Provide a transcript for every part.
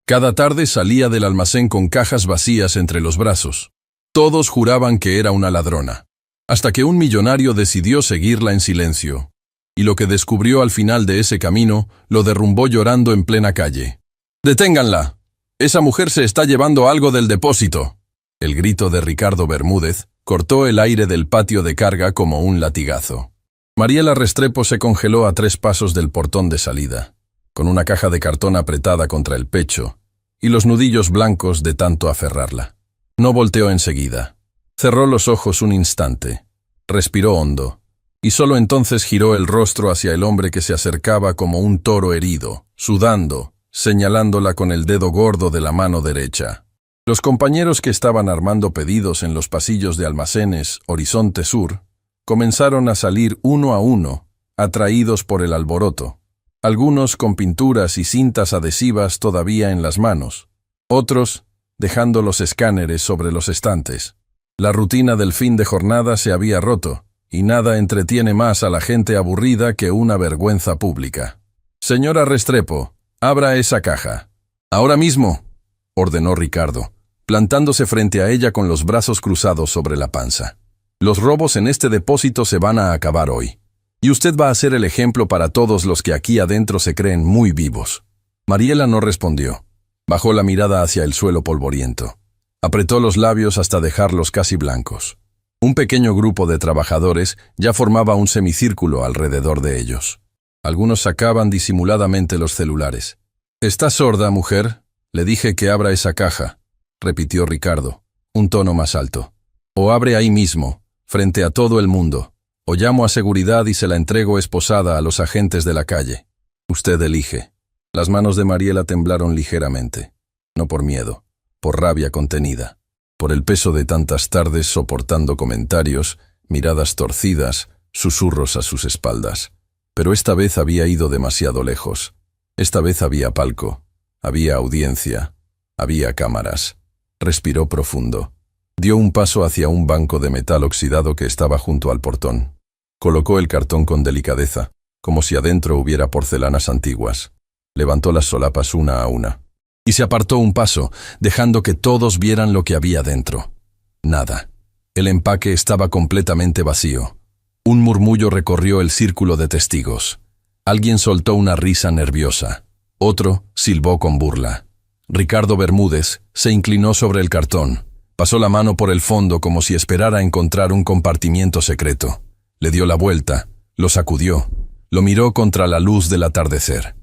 Cada tarde salía del almacén con cajas vacías entre los brazos. Todos juraban que era una ladrona. Hasta que un millonario decidió seguirla en silencio. Y lo que descubrió al final de ese camino lo derrumbó llorando en plena calle. ¡Deténganla! ¡Esa mujer se está llevando algo del depósito! El grito de Ricardo Bermúdez cortó el aire del patio de carga como un latigazo. Mariela Restrepo se congeló a 3 pasos del portón de salida, con una caja de cartón apretada contra el pecho y los nudillos blancos de tanto aferrarla. No volteó enseguida. Cerró los ojos un instante, respiró hondo, y solo entonces giró el rostro hacia el hombre que se acercaba como un toro herido, sudando, señalándola con el dedo gordo de la mano derecha. Los compañeros que estaban armando pedidos en los pasillos de almacenes Horizonte Sur comenzaron a salir uno a uno, atraídos por el alboroto. Algunos con pinturas y cintas adhesivas todavía en las manos, otros dejando los escáneres sobre los estantes. La rutina del fin de jornada se había roto, y nada entretiene más a la gente aburrida que una vergüenza pública. «Señora Restrepo, abra esa caja». «Ahora mismo», ordenó Ricardo, plantándose frente a ella con los brazos cruzados sobre la panza. «Los robos en este depósito se van a acabar hoy. Y usted va a ser el ejemplo para todos los que aquí adentro se creen muy vivos». Mariela no respondió. Bajó la mirada hacia el suelo polvoriento. Apretó los labios hasta dejarlos casi blancos. Un pequeño grupo de trabajadores ya formaba un semicírculo alrededor de ellos. Algunos sacaban disimuladamente los celulares. «¿Está sorda, mujer? Le dije que abra esa caja», repitió Ricardo, un tono más alto. «O abre ahí mismo, frente a todo el mundo, o llamo a seguridad y se la entrego esposada a los agentes de la calle. Usted elige». Las manos de Mariela temblaron ligeramente, no por miedo, por rabia contenida, por el peso de tantas tardes soportando comentarios, miradas torcidas, susurros a sus espaldas. Pero esta vez había ido demasiado lejos. Esta vez había palco, había audiencia, había cámaras. Respiró profundo. Dio un paso hacia un banco de metal oxidado que estaba junto al portón. Colocó el cartón con delicadeza, como si adentro hubiera porcelanas antiguas. Levantó las solapas una a una. Y se apartó un paso, dejando que todos vieran lo que había dentro. Nada. El empaque estaba completamente vacío. Un murmullo recorrió el círculo de testigos. Alguien soltó una risa nerviosa. Otro silbó con burla. Ricardo Bermúdez se inclinó sobre el cartón. Pasó la mano por el fondo como si esperara encontrar un compartimiento secreto. Le dio la vuelta, lo sacudió, lo miró contra la luz del atardecer.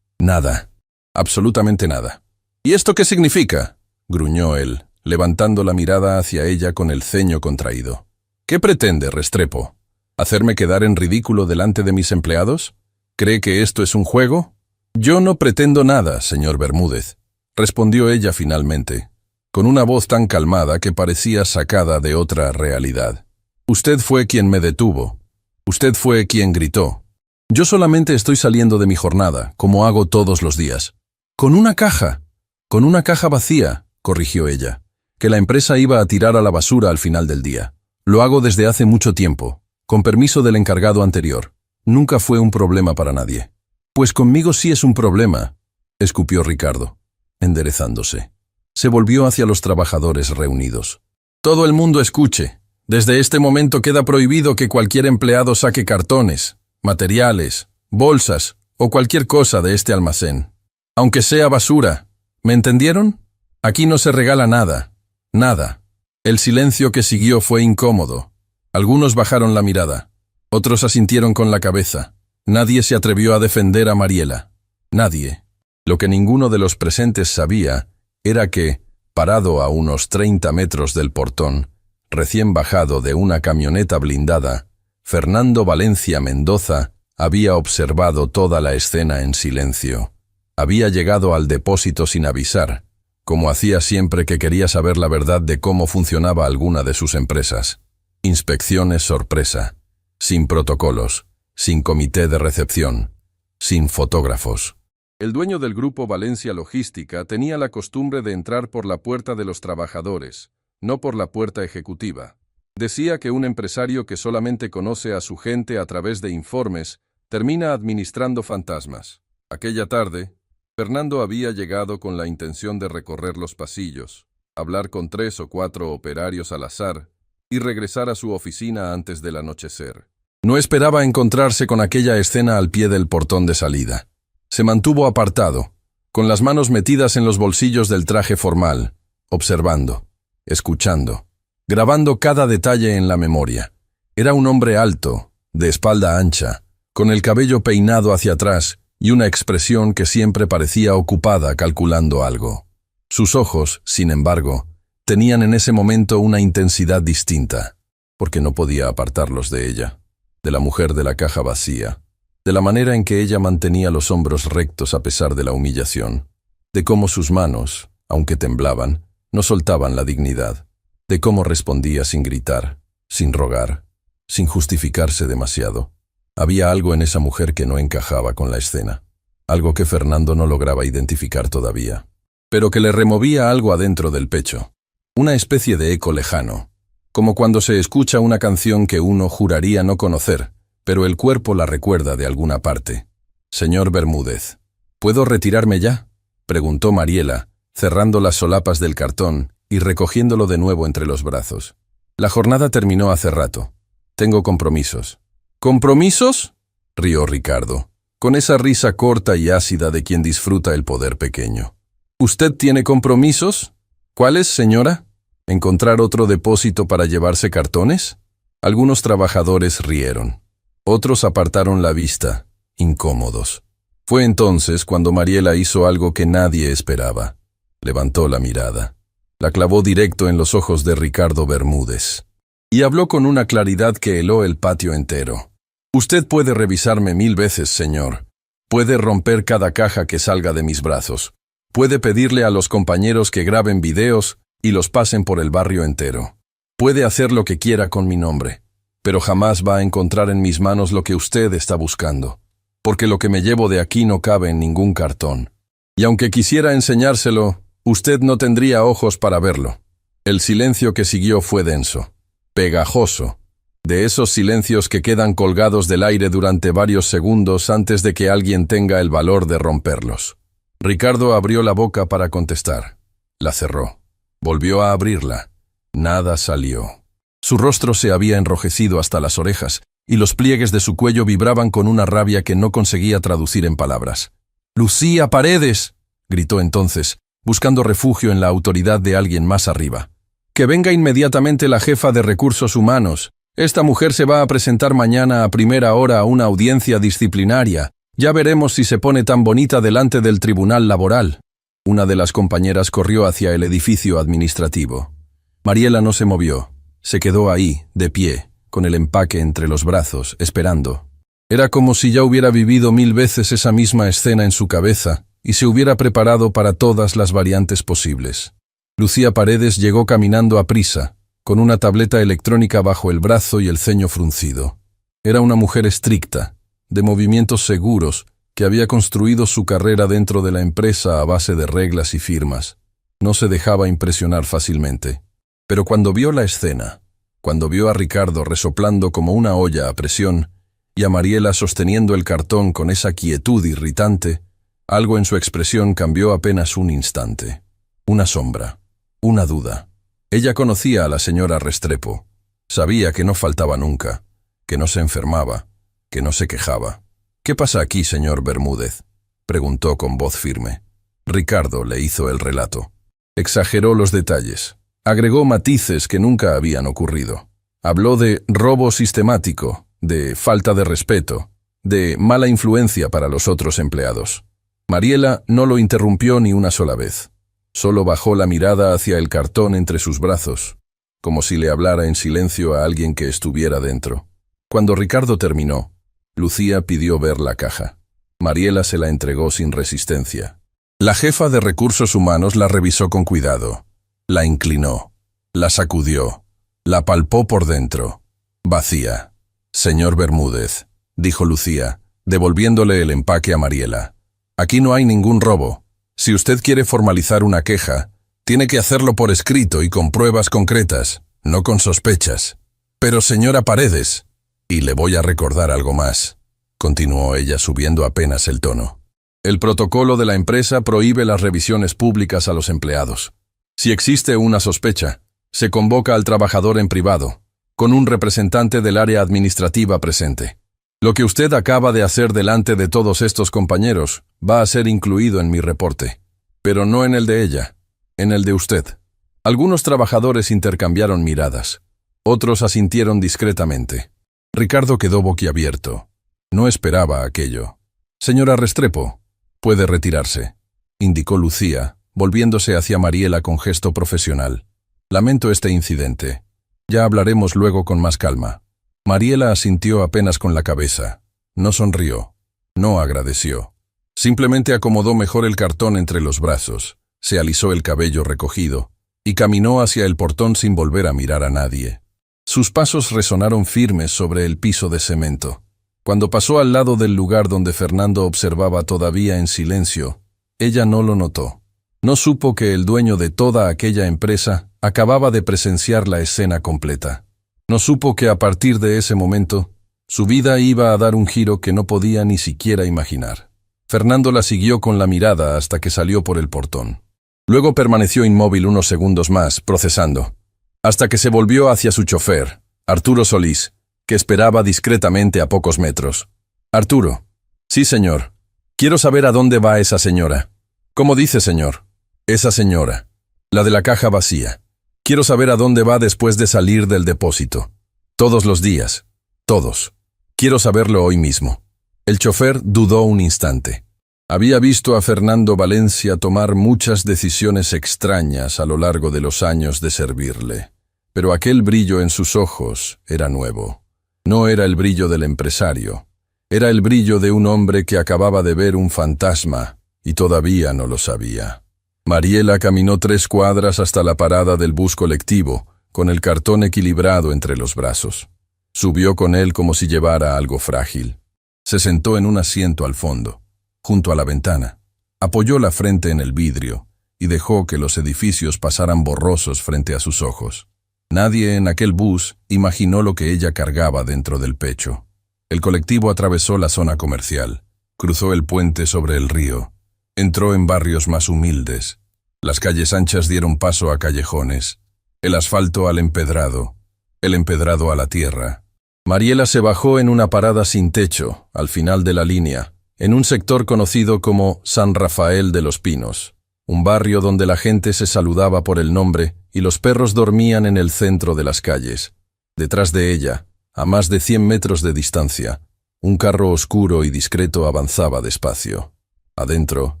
Nada. Absolutamente nada. «¿Y esto qué significa?», gruñó él, levantando la mirada hacia ella con el ceño contraído. «¿Qué pretende, Restrepo? ¿Hacerme quedar en ridículo delante de mis empleados? ¿Cree que esto es un juego?». «Yo no pretendo nada, señor Bermúdez», respondió ella finalmente, con una voz tan calmada que parecía sacada de otra realidad. «Usted fue quien me detuvo. Usted fue quien gritó. Yo solamente estoy saliendo de mi jornada, como hago todos los días. Con una caja vacía», corrigió ella, «que la empresa iba a tirar a la basura al final del día. Lo hago desde hace mucho tiempo, con permiso del encargado anterior. Nunca fue un problema para nadie». «Pues conmigo sí es un problema», escupió Ricardo, enderezándose. Se volvió hacia los trabajadores reunidos. «Todo el mundo escuche. Desde este momento queda prohibido que cualquier empleado saque cartones, materiales, bolsas o cualquier cosa de este almacén. Aunque sea basura. ¿Me entendieron? Aquí no se regala nada. Nada». El silencio que siguió fue incómodo. Algunos bajaron la mirada. Otros asintieron con la cabeza. Nadie se atrevió a defender a Mariela. Nadie. Lo que ninguno de los presentes sabía era que, parado a unos 30 metros del portón, recién bajado de una camioneta blindada, Fernando Valencia Mendoza había observado toda la escena en silencio. Había llegado al depósito sin avisar, como hacía siempre que quería saber la verdad de cómo funcionaba alguna de sus empresas. Inspecciones sorpresa, sin protocolos, sin comité de recepción, sin fotógrafos. El dueño del grupo Valencia Logística tenía la costumbre de entrar por la puerta de los trabajadores, no por la puerta ejecutiva. Decía que un empresario que solamente conoce a su gente a través de informes termina administrando fantasmas. Aquella tarde, Fernando había llegado con la intención de recorrer los pasillos, hablar con 3 o 4 operarios al azar y regresar a su oficina antes del anochecer. No esperaba encontrarse con aquella escena al pie del portón de salida. Se mantuvo apartado, con las manos metidas en los bolsillos del traje formal, observando, escuchando, grabando cada detalle en la memoria. Era un hombre alto, de espalda ancha, con el cabello peinado hacia atrás y una expresión que siempre parecía ocupada calculando algo. Sus ojos, sin embargo, tenían en ese momento una intensidad distinta, porque no podía apartarlos de ella, de la mujer de la caja vacía, de la manera en que ella mantenía los hombros rectos a pesar de la humillación, de cómo sus manos, aunque temblaban, no soltaban la dignidad, de cómo respondía sin gritar, sin rogar, sin justificarse demasiado. Había algo en esa mujer que no encajaba con la escena, algo que Fernando no lograba identificar todavía, pero que le removía algo adentro del pecho, una especie de eco lejano, como cuando se escucha una canción que uno juraría no conocer, pero el cuerpo la recuerda de alguna parte. «Señor Bermúdez, ¿puedo retirarme ya?», preguntó Mariela, cerrando las solapas del cartón y recogiéndolo de nuevo entre los brazos. «La jornada terminó hace rato. Tengo compromisos». «¿Compromisos?», rió Ricardo, con esa risa corta y ácida de quien disfruta el poder pequeño. «¿Usted tiene compromisos? ¿Cuáles, señora? ¿Encontrar otro depósito para llevarse cartones?». Algunos trabajadores rieron. Otros apartaron la vista, incómodos. Fue entonces cuando Mariela hizo algo que nadie esperaba. Levantó la mirada. La clavó directo en los ojos de Ricardo Bermúdez. Y habló con una claridad que heló el patio entero. «Usted puede revisarme 1000 veces, señor. Puede romper cada caja que salga de mis brazos. Puede pedirle a los compañeros que graben videos y los pasen por el barrio entero. Puede hacer lo que quiera con mi nombre, pero jamás va a encontrar en mis manos lo que usted está buscando, porque lo que me llevo de aquí no cabe en ningún cartón. Y aunque quisiera enseñárselo, usted no tendría ojos para verlo». El silencio que siguió fue denso, pegajoso, de esos silencios que quedan colgados del aire durante varios segundos antes de que alguien tenga el valor de romperlos. Ricardo abrió la boca para contestar. La cerró. Volvió a abrirla. Nada salió. Su rostro se había enrojecido hasta las orejas, y los pliegues de su cuello vibraban con una rabia que no conseguía traducir en palabras. «¡Lucía Paredes!», gritó entonces, buscando refugio en la autoridad de alguien más arriba. «Que venga inmediatamente la jefa de Recursos Humanos. Esta mujer se va a presentar mañana a primera hora a una audiencia disciplinaria. Ya veremos si se pone tan bonita delante del tribunal laboral». Una de las compañeras corrió hacia el edificio administrativo. Mariela no se movió. Se quedó ahí, de pie, con el empaque entre los brazos, esperando. Era como si ya hubiera vivido 1000 veces esa misma escena en su cabeza y se hubiera preparado para todas las variantes posibles. Lucía Paredes llegó caminando a prisa, con una tableta electrónica bajo el brazo y el ceño fruncido. Era una mujer estricta, de movimientos seguros, que había construido su carrera dentro de la empresa a base de reglas y firmas. No se dejaba impresionar fácilmente. Pero cuando vio la escena, cuando vio a Ricardo resoplando como una olla a presión y a Mariela sosteniendo el cartón con esa quietud irritante, algo en su expresión cambió apenas un instante. Una sombra, una duda. Ella conocía a la señora Restrepo. Sabía que no faltaba nunca, que no se enfermaba, que no se quejaba. «¿Qué pasa aquí, señor Bermúdez?», preguntó con voz firme. Ricardo le hizo el relato. Exageró los detalles. Agregó matices que nunca habían ocurrido. Habló de robo sistemático, de falta de respeto, de mala influencia para los otros empleados. Mariela no lo interrumpió ni una sola vez. Solo bajó la mirada hacia el cartón entre sus brazos, como si le hablara en silencio a alguien que estuviera dentro. Cuando Ricardo terminó, Lucía pidió ver la caja. Mariela se la entregó sin resistencia. La jefa de Recursos Humanos la revisó con cuidado. La inclinó, la sacudió, la palpó por dentro. Vacía. «Señor Bermúdez», dijo Lucía, devolviéndole el empaque a Mariela. «Aquí no hay ningún robo. Si usted quiere formalizar una queja, tiene que hacerlo por escrito y con pruebas concretas, no con sospechas. Pero señora Paredes, y le voy a recordar algo más», continuó ella subiendo apenas el tono. El protocolo de la empresa prohíbe las revisiones públicas a los empleados. Si existe una sospecha, se convoca al trabajador en privado, con un representante del área administrativa presente. Lo que usted acaba de hacer delante de todos estos compañeros va a ser incluido en mi reporte, pero no en el de ella, en el de usted. Algunos trabajadores intercambiaron miradas, otros asintieron discretamente. Ricardo quedó boquiabierto. No esperaba aquello. Señora Restrepo, puede retirarse, indicó Lucía, volviéndose hacia Mariela con gesto profesional. Lamento este incidente. Ya hablaremos luego con más calma. Mariela asintió apenas con la cabeza. No sonrió. No agradeció. Simplemente acomodó mejor el cartón entre los brazos, se alisó el cabello recogido y caminó hacia el portón sin volver a mirar a nadie. Sus pasos resonaron firmes sobre el piso de cemento. Cuando pasó al lado del lugar donde Fernando observaba todavía en silencio, ella no lo notó. No supo que el dueño de toda aquella empresa acababa de presenciar la escena completa. No supo que a partir de ese momento, su vida iba a dar un giro que no podía ni siquiera imaginar. Fernando la siguió con la mirada hasta que salió por el portón. Luego permaneció inmóvil unos segundos más, procesando, hasta que se volvió hacia su chofer, Arturo Solís, que esperaba discretamente a pocos metros. «Arturo». «Sí, señor. Quiero saber a dónde va esa señora». «¿Cómo dice, señor?» «Esa señora. La de la caja vacía. Quiero saber a dónde va después de salir del depósito. Todos los días. Todos. Quiero saberlo hoy mismo». El chofer dudó un instante. Había visto a Fernando Valencia tomar muchas decisiones extrañas a lo largo de los años de servirle, pero aquel brillo en sus ojos era nuevo. No era el brillo del empresario, era el brillo de un hombre que acababa de ver un fantasma y todavía no lo sabía. Mariela caminó 3 cuadras hasta la parada del bus colectivo, con el cartón equilibrado entre los brazos. Subió con él como si llevara algo frágil. Se sentó en un asiento al fondo, junto a la ventana. Apoyó la frente en el vidrio y dejó que los edificios pasaran borrosos frente a sus ojos. Nadie en aquel bus imaginó lo que ella cargaba dentro del pecho. El colectivo atravesó la zona comercial, cruzó el puente sobre el río, entró en barrios más humildes. Las calles anchas dieron paso a callejones, el asfalto al empedrado, el empedrado a la tierra. Mariela se bajó en una parada sin techo, al final de la línea, en un sector conocido como San Rafael de los Pinos, un barrio donde la gente se saludaba por el nombre y los perros dormían en el centro de las calles. Detrás de ella, a más de 100 metros de distancia, un carro oscuro y discreto avanzaba despacio. Adentro,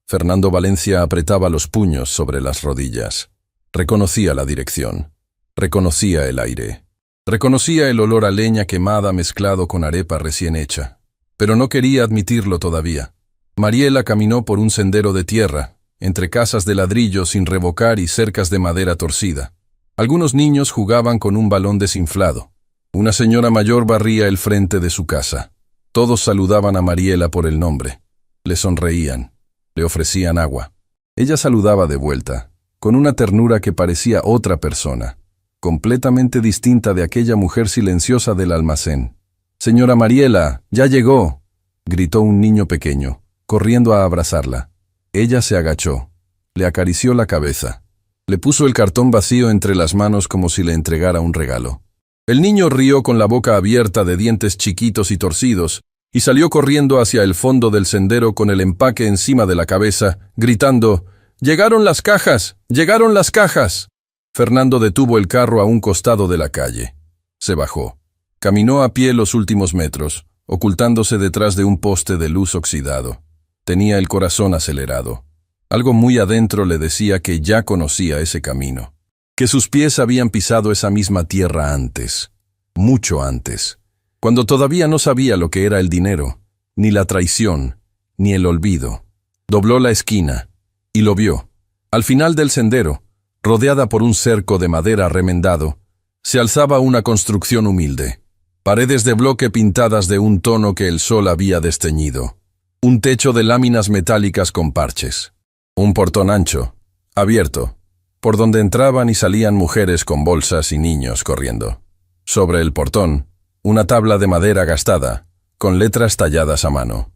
Fernando Valencia apretaba los puños sobre las rodillas. Reconocía la dirección. Reconocía el aire. Reconocía el olor a leña quemada mezclado con arepa recién hecha. Pero no quería admitirlo todavía. Mariela caminó por un sendero de tierra, entre casas de ladrillo sin revocar y cercas de madera torcida. Algunos niños jugaban con un balón desinflado. Una señora mayor barría el frente de su casa. Todos saludaban a Mariela por el nombre. Le sonreían. Le ofrecían agua. Ella saludaba de vuelta, con una ternura que parecía otra persona, completamente distinta de aquella mujer silenciosa del almacén. «Señora Mariela, ya llegó», gritó un niño pequeño, corriendo a abrazarla. Ella se agachó, le acarició la cabeza, le puso el cartón vacío entre las manos como si le entregara un regalo. El niño rió con la boca abierta de dientes chiquitos y torcidos y salió corriendo hacia el fondo del sendero con el empaque encima de la cabeza, gritando: «¡Llegaron las cajas! ¡Llegaron las cajas!». Fernando detuvo el carro a un costado de la calle. Se bajó. Caminó a pie los últimos metros, ocultándose detrás de un poste de luz oxidado. Tenía el corazón acelerado. Algo muy adentro le decía que ya conocía ese camino, que sus pies habían pisado esa misma tierra antes, mucho antes, cuando todavía no sabía lo que era el dinero, ni la traición, ni el olvido. Dobló la esquina y lo vio. Al final del sendero, rodeada por un cerco de madera remendado, se alzaba una construcción humilde. Paredes de bloque pintadas de un tono que el sol había desteñido. Un techo de láminas metálicas con parches. Un portón ancho, abierto, por donde entraban y salían mujeres con bolsas y niños corriendo. Sobre el portón, una tabla de madera gastada, con letras talladas a mano.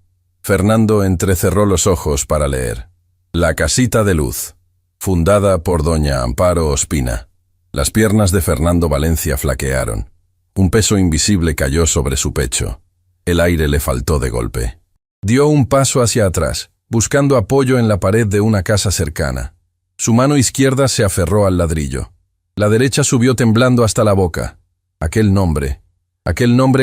Fernando entrecerró los ojos para leer. La casita de luz, fundada por doña Amparo Ospina. Las piernas de Fernando Valencia flaquearon. Un peso invisible cayó sobre su pecho. El aire le faltó de golpe. Dio un paso hacia atrás, buscando apoyo en la pared de una casa cercana. Su mano izquierda se aferró al ladrillo. La derecha subió temblando hasta la boca. Aquel nombre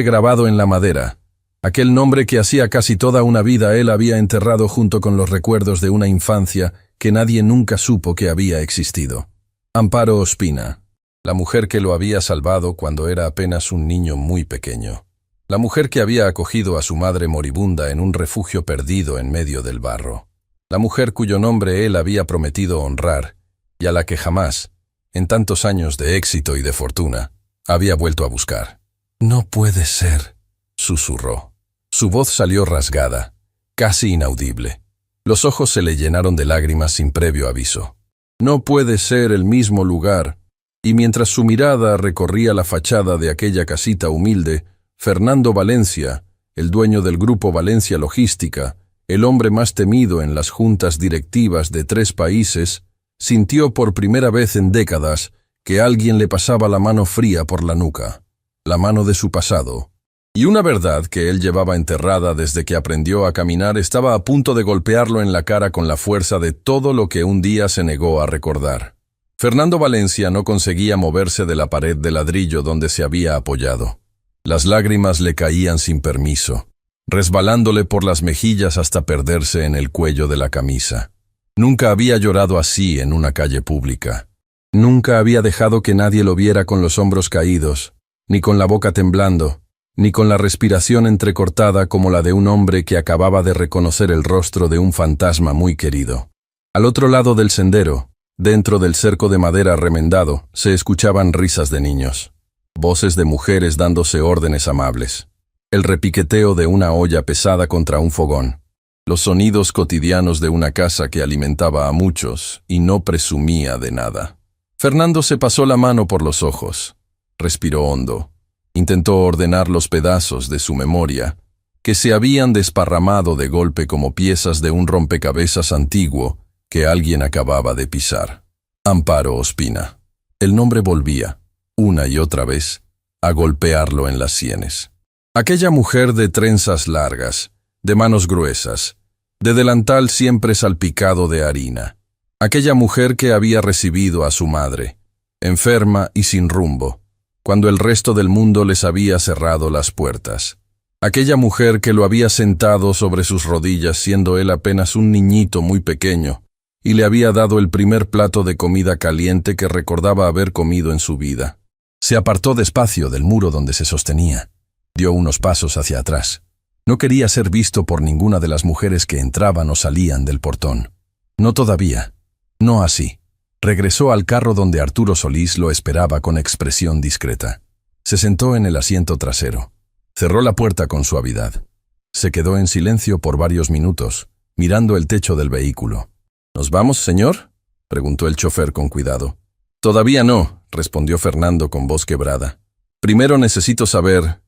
grabado en la madera, aquel nombre que hacía casi toda una vida él había enterrado junto con los recuerdos de una infancia que nadie nunca supo que había existido. Amparo Ospina, la mujer que lo había salvado cuando era apenas un niño muy pequeño. La mujer que había acogido a su madre moribunda en un refugio perdido en medio del barro. La mujer cuyo nombre él había prometido honrar y a la que jamás, en tantos años de éxito y de fortuna, había vuelto a buscar. «No puede ser», susurró. Su voz salió rasgada, casi inaudible. Los ojos se le llenaron de lágrimas sin previo aviso. No puede ser el mismo lugar. Y mientras su mirada recorría la fachada de aquella casita humilde, Fernando Valencia, el dueño del grupo Valencia Logística, el hombre más temido en las juntas directivas de 3 países, sintió por primera vez en décadas que alguien le pasaba la mano fría por la nuca, la mano de su pasado. Y una verdad que él llevaba enterrada desde que aprendió a caminar estaba a punto de golpearlo en la cara con la fuerza de todo lo que un día se negó a recordar. Fernando Valencia no conseguía moverse de la pared de ladrillo donde se había apoyado. Las lágrimas le caían sin permiso, resbalándole por las mejillas hasta perderse en el cuello de la camisa. Nunca había llorado así en una calle pública. Nunca había dejado que nadie lo viera con los hombros caídos, ni con la boca temblando, ni con la respiración entrecortada como la de un hombre que acababa de reconocer el rostro de un fantasma muy querido. Al otro lado del sendero, dentro del cerco de madera remendado, se escuchaban risas de niños, voces de mujeres dándose órdenes amables, el repiqueteo de una olla pesada contra un fogón, los sonidos cotidianos de una casa que alimentaba a muchos y no presumía de nada. Fernando se pasó la mano por los ojos, respiró hondo. Intentó ordenar los pedazos de su memoria, que se habían desparramado de golpe como piezas de un rompecabezas antiguo que alguien acababa de pisar. Amparo Ospina. El nombre volvía, una y otra vez, a golpearlo en las sienes. Aquella mujer de trenzas largas, de manos gruesas, de delantal siempre salpicado de harina. Aquella mujer que había recibido a su madre, enferma y sin rumbo, cuando el resto del mundo les había cerrado las puertas. Aquella mujer que lo había sentado sobre sus rodillas siendo él apenas un niñito muy pequeño, y le había dado el primer plato de comida caliente que recordaba haber comido en su vida. Se apartó despacio del muro donde se sostenía. Dio unos pasos hacia atrás. No quería ser visto por ninguna de las mujeres que entraban o salían del portón. No todavía. No así. Regresó al carro donde Arturo Solís lo esperaba con expresión discreta. Se sentó en el asiento trasero. Cerró la puerta con suavidad. Se quedó en silencio por varios minutos, mirando el techo del vehículo. «¿Nos vamos, señor?», preguntó el chofer con cuidado. «Todavía no», respondió Fernando con voz quebrada. «Primero necesito saber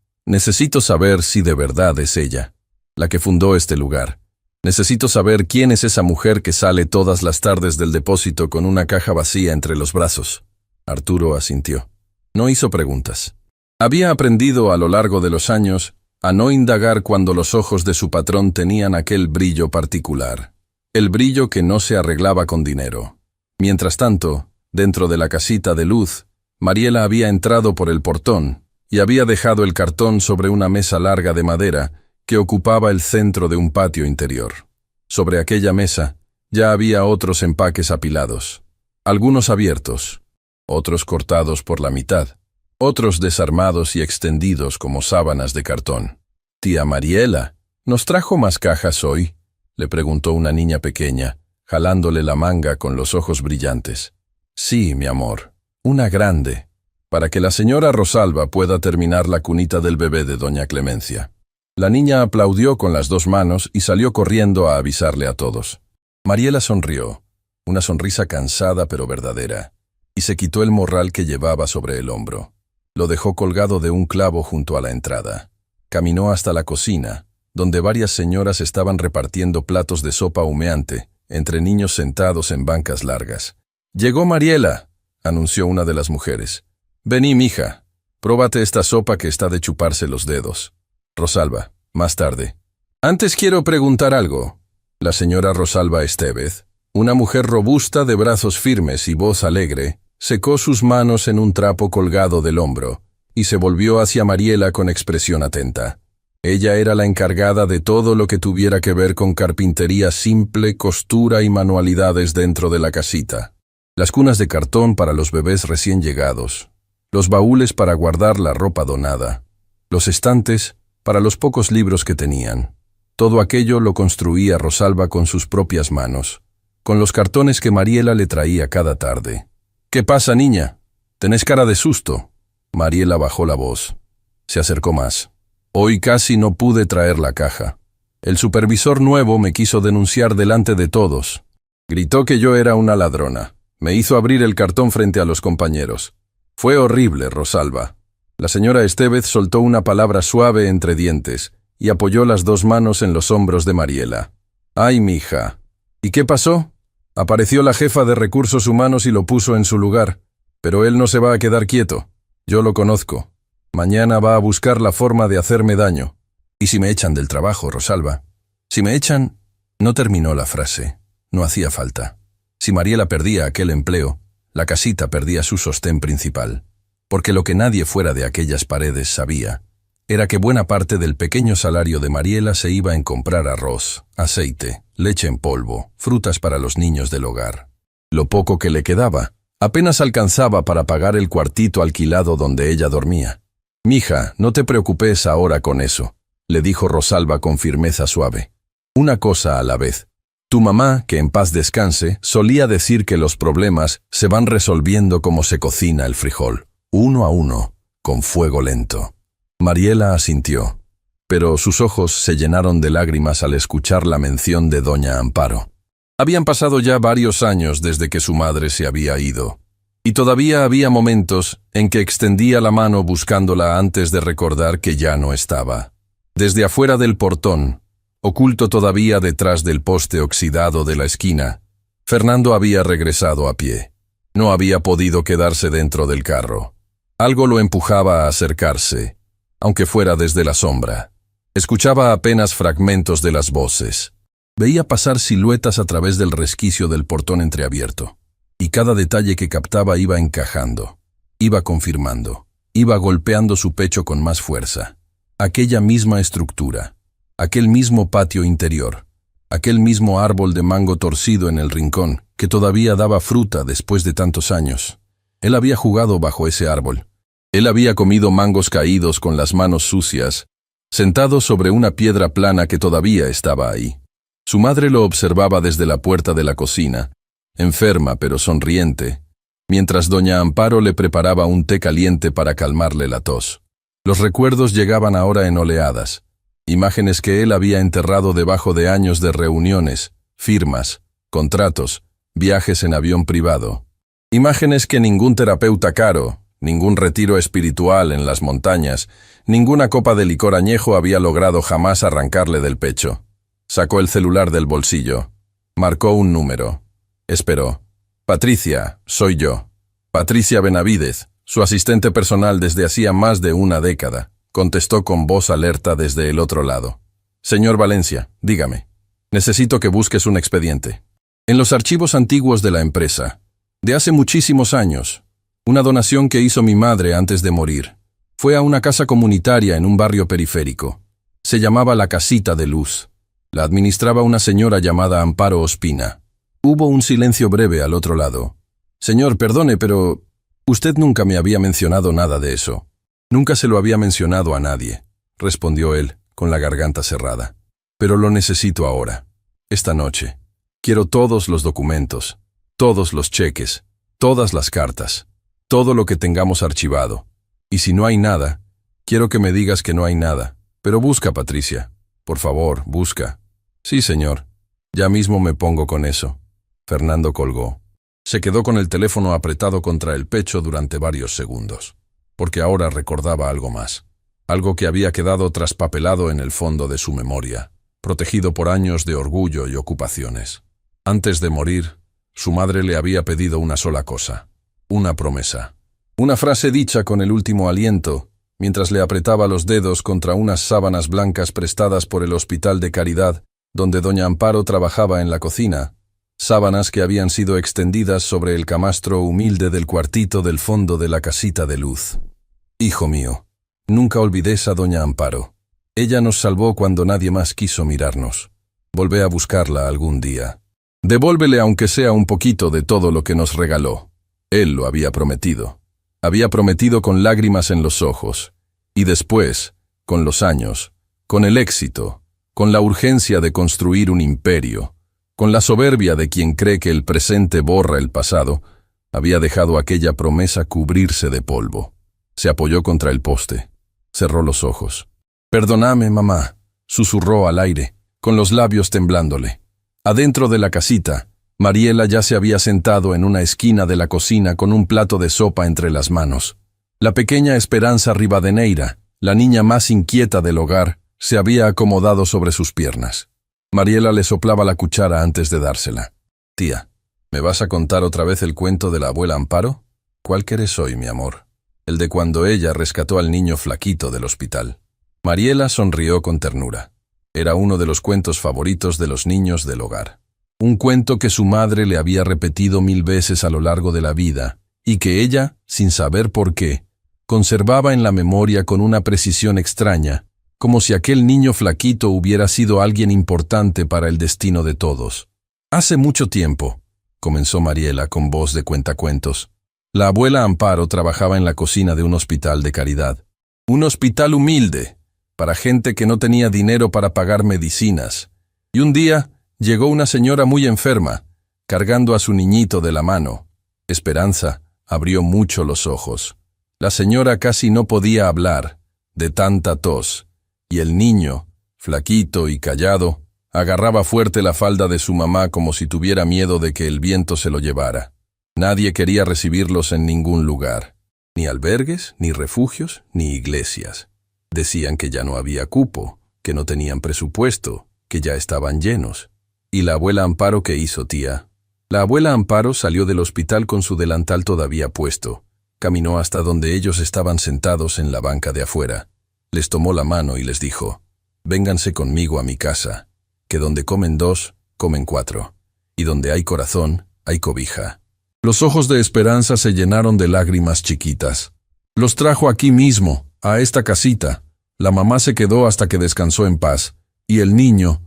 si de verdad es ella, la que fundó este lugar. Necesito saber quién es esa mujer que sale todas las tardes del depósito con una caja vacía entre los brazos». Arturo asintió. No hizo preguntas. Había aprendido a lo largo de los años a no indagar cuando los ojos de su patrón tenían aquel brillo particular. El brillo que no se arreglaba con dinero. Mientras tanto, dentro de la casita de luz, Mariela había entrado por el portón y había dejado el cartón sobre una mesa larga de madera que ocupaba el centro de un patio interior. Sobre aquella mesa ya había otros empaques apilados, algunos abiertos, otros cortados por la mitad, otros desarmados y extendidos como sábanas de cartón. «Tía Mariela, ¿nos trajo más cajas hoy?», le preguntó una niña pequeña, jalándole la manga con los ojos brillantes. «Sí, mi amor, una grande, para que la señora Rosalba pueda terminar la cunita del bebé de doña Clemencia». La niña aplaudió con las 2 manos y salió corriendo a avisarle a todos. Mariela sonrió, una sonrisa cansada pero verdadera, y se quitó el morral que llevaba sobre el hombro. Lo dejó colgado de un clavo junto a la entrada. Caminó hasta la cocina, donde varias señoras estaban repartiendo platos de sopa humeante entre niños sentados en bancas largas. «Llegó Mariela», anunció una de las mujeres. «Vení, mija, próbate esta sopa que está de chuparse los dedos». Rosalba, más tarde. «Antes quiero preguntar algo». La señora Rosalba Estevez, una mujer robusta de brazos firmes y voz alegre, secó sus manos en un trapo colgado del hombro y se volvió hacia Mariela con expresión atenta. Ella era la encargada de todo lo que tuviera que ver con carpintería simple, costura y manualidades dentro de la casita. Las cunas de cartón para los bebés recién llegados, los baúles para guardar la ropa donada, los estantes para los pocos libros que tenían. Todo aquello lo construía Rosalba con sus propias manos, con los cartones que Mariela le traía cada tarde. «¿Qué pasa, niña? ¿Tenés cara de susto?» Mariela bajó la voz. Se acercó más. «Hoy casi no pude traer la caja. El supervisor nuevo me quiso denunciar delante de todos. Gritó que yo era una ladrona. Me hizo abrir el cartón frente a los compañeros. Fue horrible, Rosalba». La señora Estevez soltó una palabra suave entre dientes y apoyó las dos manos en los hombros de Mariela. «Ay, mija. ¿Y qué pasó? Apareció la jefa de Recursos Humanos y lo puso en su lugar. Pero él no se va a quedar quieto. Yo lo conozco. Mañana va a buscar la forma de hacerme daño». «¿Y si me echan del trabajo, Rosalba?» «Si me echan...» No terminó la frase. No hacía falta. Si Mariela perdía aquel empleo, la casita perdía su sostén principal. Porque lo que nadie fuera de aquellas paredes sabía era que buena parte del pequeño salario de Mariela se iba en comprar arroz, aceite, leche en polvo, frutas para los niños del hogar. Lo poco que le quedaba apenas alcanzaba para pagar el cuartito alquilado donde ella dormía. «Mija, no te preocupes ahora con eso», le dijo Rosalba con firmeza suave. «Una cosa a la vez. Tu mamá, que en paz descanse, solía decir que los problemas se van resolviendo como se cocina el frijol, uno a uno, con fuego lento». Mariela asintió, pero sus ojos se llenaron de lágrimas al escuchar la mención de doña Amparo. Habían pasado ya varios años desde que su madre se había ido, y todavía había momentos en que extendía la mano buscándola antes de recordar que ya no estaba. Desde afuera del portón, oculto todavía detrás del poste oxidado de la esquina, Fernando había regresado a pie. No había podido quedarse dentro del carro. Algo lo empujaba a acercarse, aunque fuera desde la sombra. Escuchaba apenas fragmentos de las voces. Veía pasar siluetas a través del resquicio del portón entreabierto, y cada detalle que captaba iba encajando, iba confirmando, iba golpeando su pecho con más fuerza. Aquella misma estructura, aquel mismo patio interior, aquel mismo árbol de mango torcido en el rincón, que todavía daba fruta después de tantos años. Él había jugado bajo ese árbol. Él había comido mangos caídos con las manos sucias, sentado sobre una piedra plana que todavía estaba ahí. Su madre lo observaba desde la puerta de la cocina, enferma pero sonriente, mientras doña Amparo le preparaba un té caliente para calmarle la tos. Los recuerdos llegaban ahora en oleadas, imágenes que él había enterrado debajo de años de reuniones, firmas, contratos, viajes en avión privado. Imágenes que ningún terapeuta caro, ningún retiro espiritual en las montañas, ninguna copa de licor añejo había logrado jamás arrancarle del pecho. Sacó el celular del bolsillo. Marcó un número. Esperó. «Patricia, soy yo. Patricia Benavídez, su asistente personal desde hacía más de una década», contestó con voz alerta desde el otro lado. «Señor Valencia, dígame. Necesito que busques un expediente. En los archivos antiguos de la empresa, de hace muchísimos años, una donación que hizo mi madre antes de morir. Fue a una casa comunitaria en un barrio periférico. Se llamaba La Casita de Luz. La administraba una señora llamada Amparo Ospina. Hubo un silencio breve al otro lado. «Señor, perdone, pero usted nunca me había mencionado nada de eso». «Nunca se lo había mencionado a nadie», respondió él, con la garganta cerrada. «Pero lo necesito ahora. Esta noche. Quiero todos los documentos, todos los cheques, todas las cartas, todo lo que tengamos archivado. Y si no hay nada, quiero que me digas que no hay nada. Pero busca, Patricia. Por favor, busca». «Sí, señor. Ya mismo me pongo con eso». Fernando colgó. Se quedó con el teléfono apretado contra el pecho durante varios segundos, porque ahora recordaba algo más. algo que había quedado traspapelado en el fondo de su memoria, protegido por años de orgullo y ocupaciones. Antes de morir, su madre le había pedido una sola cosa, una promesa. Una frase dicha con el último aliento, mientras le apretaba los dedos contra unas sábanas blancas prestadas por el Hospital de Caridad, donde doña Amparo trabajaba en la cocina, sábanas que habían sido extendidas sobre el camastro humilde del cuartito del fondo de la casita de luz. Hijo mío, nunca olvides a doña Amparo. Ella nos salvó cuando nadie más quiso mirarnos. Volvé a buscarla algún día. Devuélvele aunque sea un poquito de todo lo que nos regaló. Él lo había prometido. Había prometido con lágrimas en los ojos. Y después, con los años, con el éxito, con la urgencia de construir un imperio, con la soberbia de quien cree que el presente borra el pasado, había dejado aquella promesa cubrirse de polvo. Se apoyó contra el poste. Cerró los ojos. «Perdóname, mamá», susurró al aire, con los labios temblándole. Adentro de la casita, Mariela ya se había sentado en una esquina de la cocina con un plato de sopa entre las manos. La pequeña Esperanza Rivadeneira, la niña más inquieta del hogar, se había acomodado sobre sus piernas. Mariela le soplaba la cuchara antes de dársela. «Tía, ¿me vas a contar otra vez el cuento de la abuela Amparo? ¿Cuál querés hoy, mi amor?» «El de cuando ella rescató al niño flaquito del hospital». Mariela sonrió con ternura. Era uno de los cuentos favoritos de los niños del hogar. Un cuento que su madre le había repetido 1000 veces a lo largo de la vida, y que ella, sin saber por qué, conservaba en la memoria con una precisión extraña, como si aquel niño flaquito hubiera sido alguien importante para el destino de todos. «Hace mucho tiempo», comenzó Mariela con voz de cuentacuentos, «la abuela Amparo trabajaba en la cocina de un hospital de caridad. Un hospital humilde, para gente que no tenía dinero para pagar medicinas. Y un día llegó una señora muy enferma, cargando a su niñito de la mano. Esperanza abrió mucho los ojos. La señora casi no podía hablar, de tanta tos, y el niño, flaquito y callado, agarraba fuerte la falda de su mamá como si tuviera miedo de que el viento se lo llevara. Nadie quería recibirlos en ningún lugar, ni albergues, ni refugios, ni iglesias. Decían que ya no había cupo, que no tenían presupuesto, que ya estaban llenos. ¿Y la abuela Amparo qué hizo, tía? La abuela Amparo salió del hospital con su delantal todavía puesto. Caminó hasta donde ellos estaban sentados en la banca de afuera. Les tomó la mano y les dijo: «Vénganse conmigo a mi casa, que donde comen 2, comen 4, y donde hay corazón, hay cobija». Los ojos de Esperanza se llenaron de lágrimas chiquitas. «Los trajo aquí mismo, a esta casita. La mamá se quedó hasta que descansó en paz. Y el niño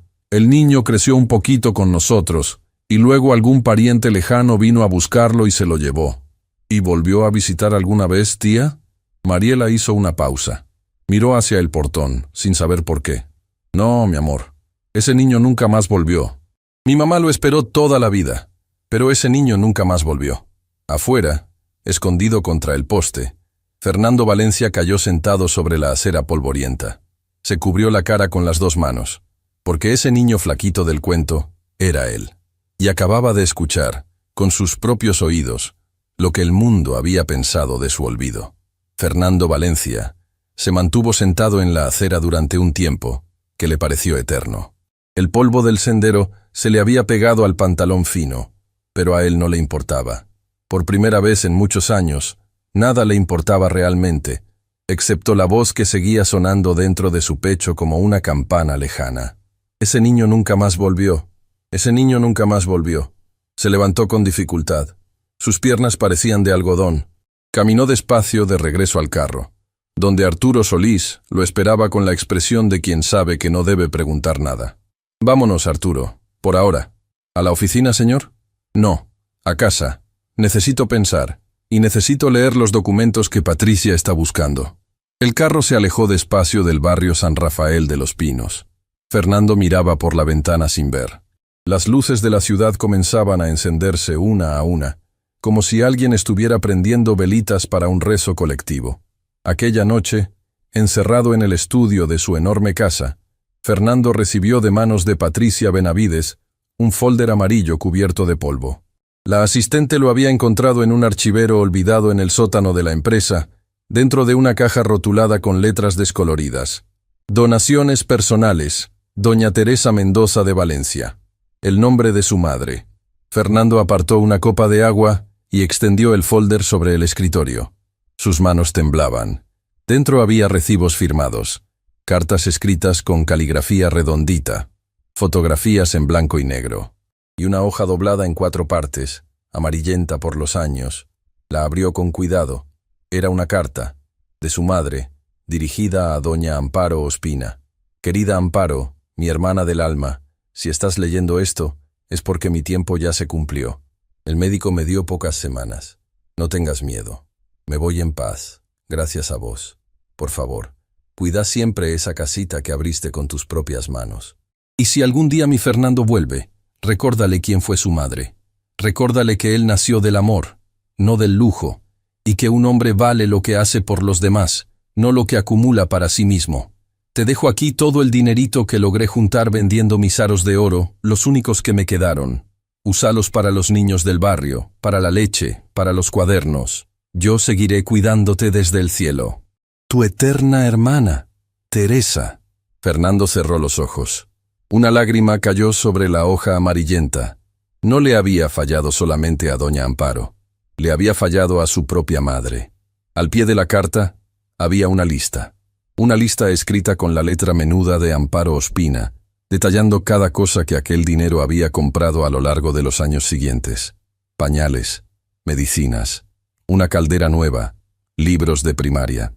creció un poquito con nosotros, y luego algún pariente lejano vino a buscarlo y se lo llevó». «¿Y volvió a visitar alguna vez, tía?» Mariela hizo una pausa. Miró hacia el portón, sin saber por qué. «No, mi amor, ese niño nunca más volvió. Mi mamá lo esperó toda la vida, pero ese niño nunca más volvió». Afuera, escondido contra el poste, Fernando Valencia cayó sentado sobre la acera polvorienta. Se cubrió la cara con las 2 manos, porque ese niño flaquito del cuento era él. Y acababa de escuchar, con sus propios oídos, lo que el mundo había pensado de su olvido. Fernando Valencia se mantuvo sentado en la acera durante un tiempo que le pareció eterno. El polvo del sendero se le había pegado al pantalón fino, pero a él no le importaba. Por primera vez en muchos años, nada le importaba realmente, excepto la voz que seguía sonando dentro de su pecho como una campana lejana. Ese niño nunca más volvió. Ese niño nunca más volvió. Se levantó con dificultad. Sus piernas parecían de algodón. Caminó despacio de regreso al carro, donde Arturo Solís lo esperaba con la expresión de quien sabe que no debe preguntar nada. «Vámonos, Arturo, por ahora». «¿A la oficina, señor?» «No, a casa. Necesito pensar, y necesito leer los documentos que Patricia está buscando». El carro se alejó despacio del barrio San Rafael de los Pinos. Fernando miraba por la ventana sin ver. Las luces de la ciudad comenzaban a encenderse una a una, como si alguien estuviera prendiendo velitas para un rezo colectivo. Aquella noche, encerrado en el estudio de su enorme casa, Fernando recibió de manos de Patricia Benavides un folder amarillo cubierto de polvo. La asistente lo había encontrado en un archivero olvidado en el sótano de la empresa dentro de una caja rotulada con letras descoloridas. Donaciones personales, Doña Teresa Mendoza de Valencia. El nombre de su madre. Fernando apartó una copa de agua y extendió el folder sobre el escritorio. Sus manos temblaban. Dentro había recibos firmados, cartas escritas con caligrafía redondita, fotografías en blanco y negro, y una hoja doblada en 4 partes, amarillenta por los años. La abrió con cuidado. Era una carta, de su madre, dirigida a doña Amparo Ospina. Querida Amparo, mi hermana del alma, si estás leyendo esto, es porque mi tiempo ya se cumplió. El médico me dio pocas semanas. No tengas miedo. Me voy en paz, gracias a vos. Por favor, cuida siempre esa casita que abriste con tus propias manos. Y si algún día mi Fernando vuelve, recórdale quién fue su madre. Recórdale que él nació del amor, no del lujo, y que un hombre vale lo que hace por los demás, no lo que acumula para sí mismo. Te dejo aquí todo el dinerito que logré juntar vendiendo mis aros de oro, los únicos que me quedaron. Úsalos para los niños del barrio, para la leche, para los cuadernos. Yo seguiré cuidándote desde el cielo. Tu eterna hermana, Teresa. Fernando cerró los ojos. Una lágrima cayó sobre la hoja amarillenta. No le había fallado solamente a doña Amparo. Le había fallado a su propia madre. Al pie de la carta había una lista. Una lista escrita con la letra menuda de Amparo Ospina, detallando cada cosa que aquel dinero había comprado a lo largo de los años siguientes. Pañales, medicinas, una caldera nueva, libros de primaria.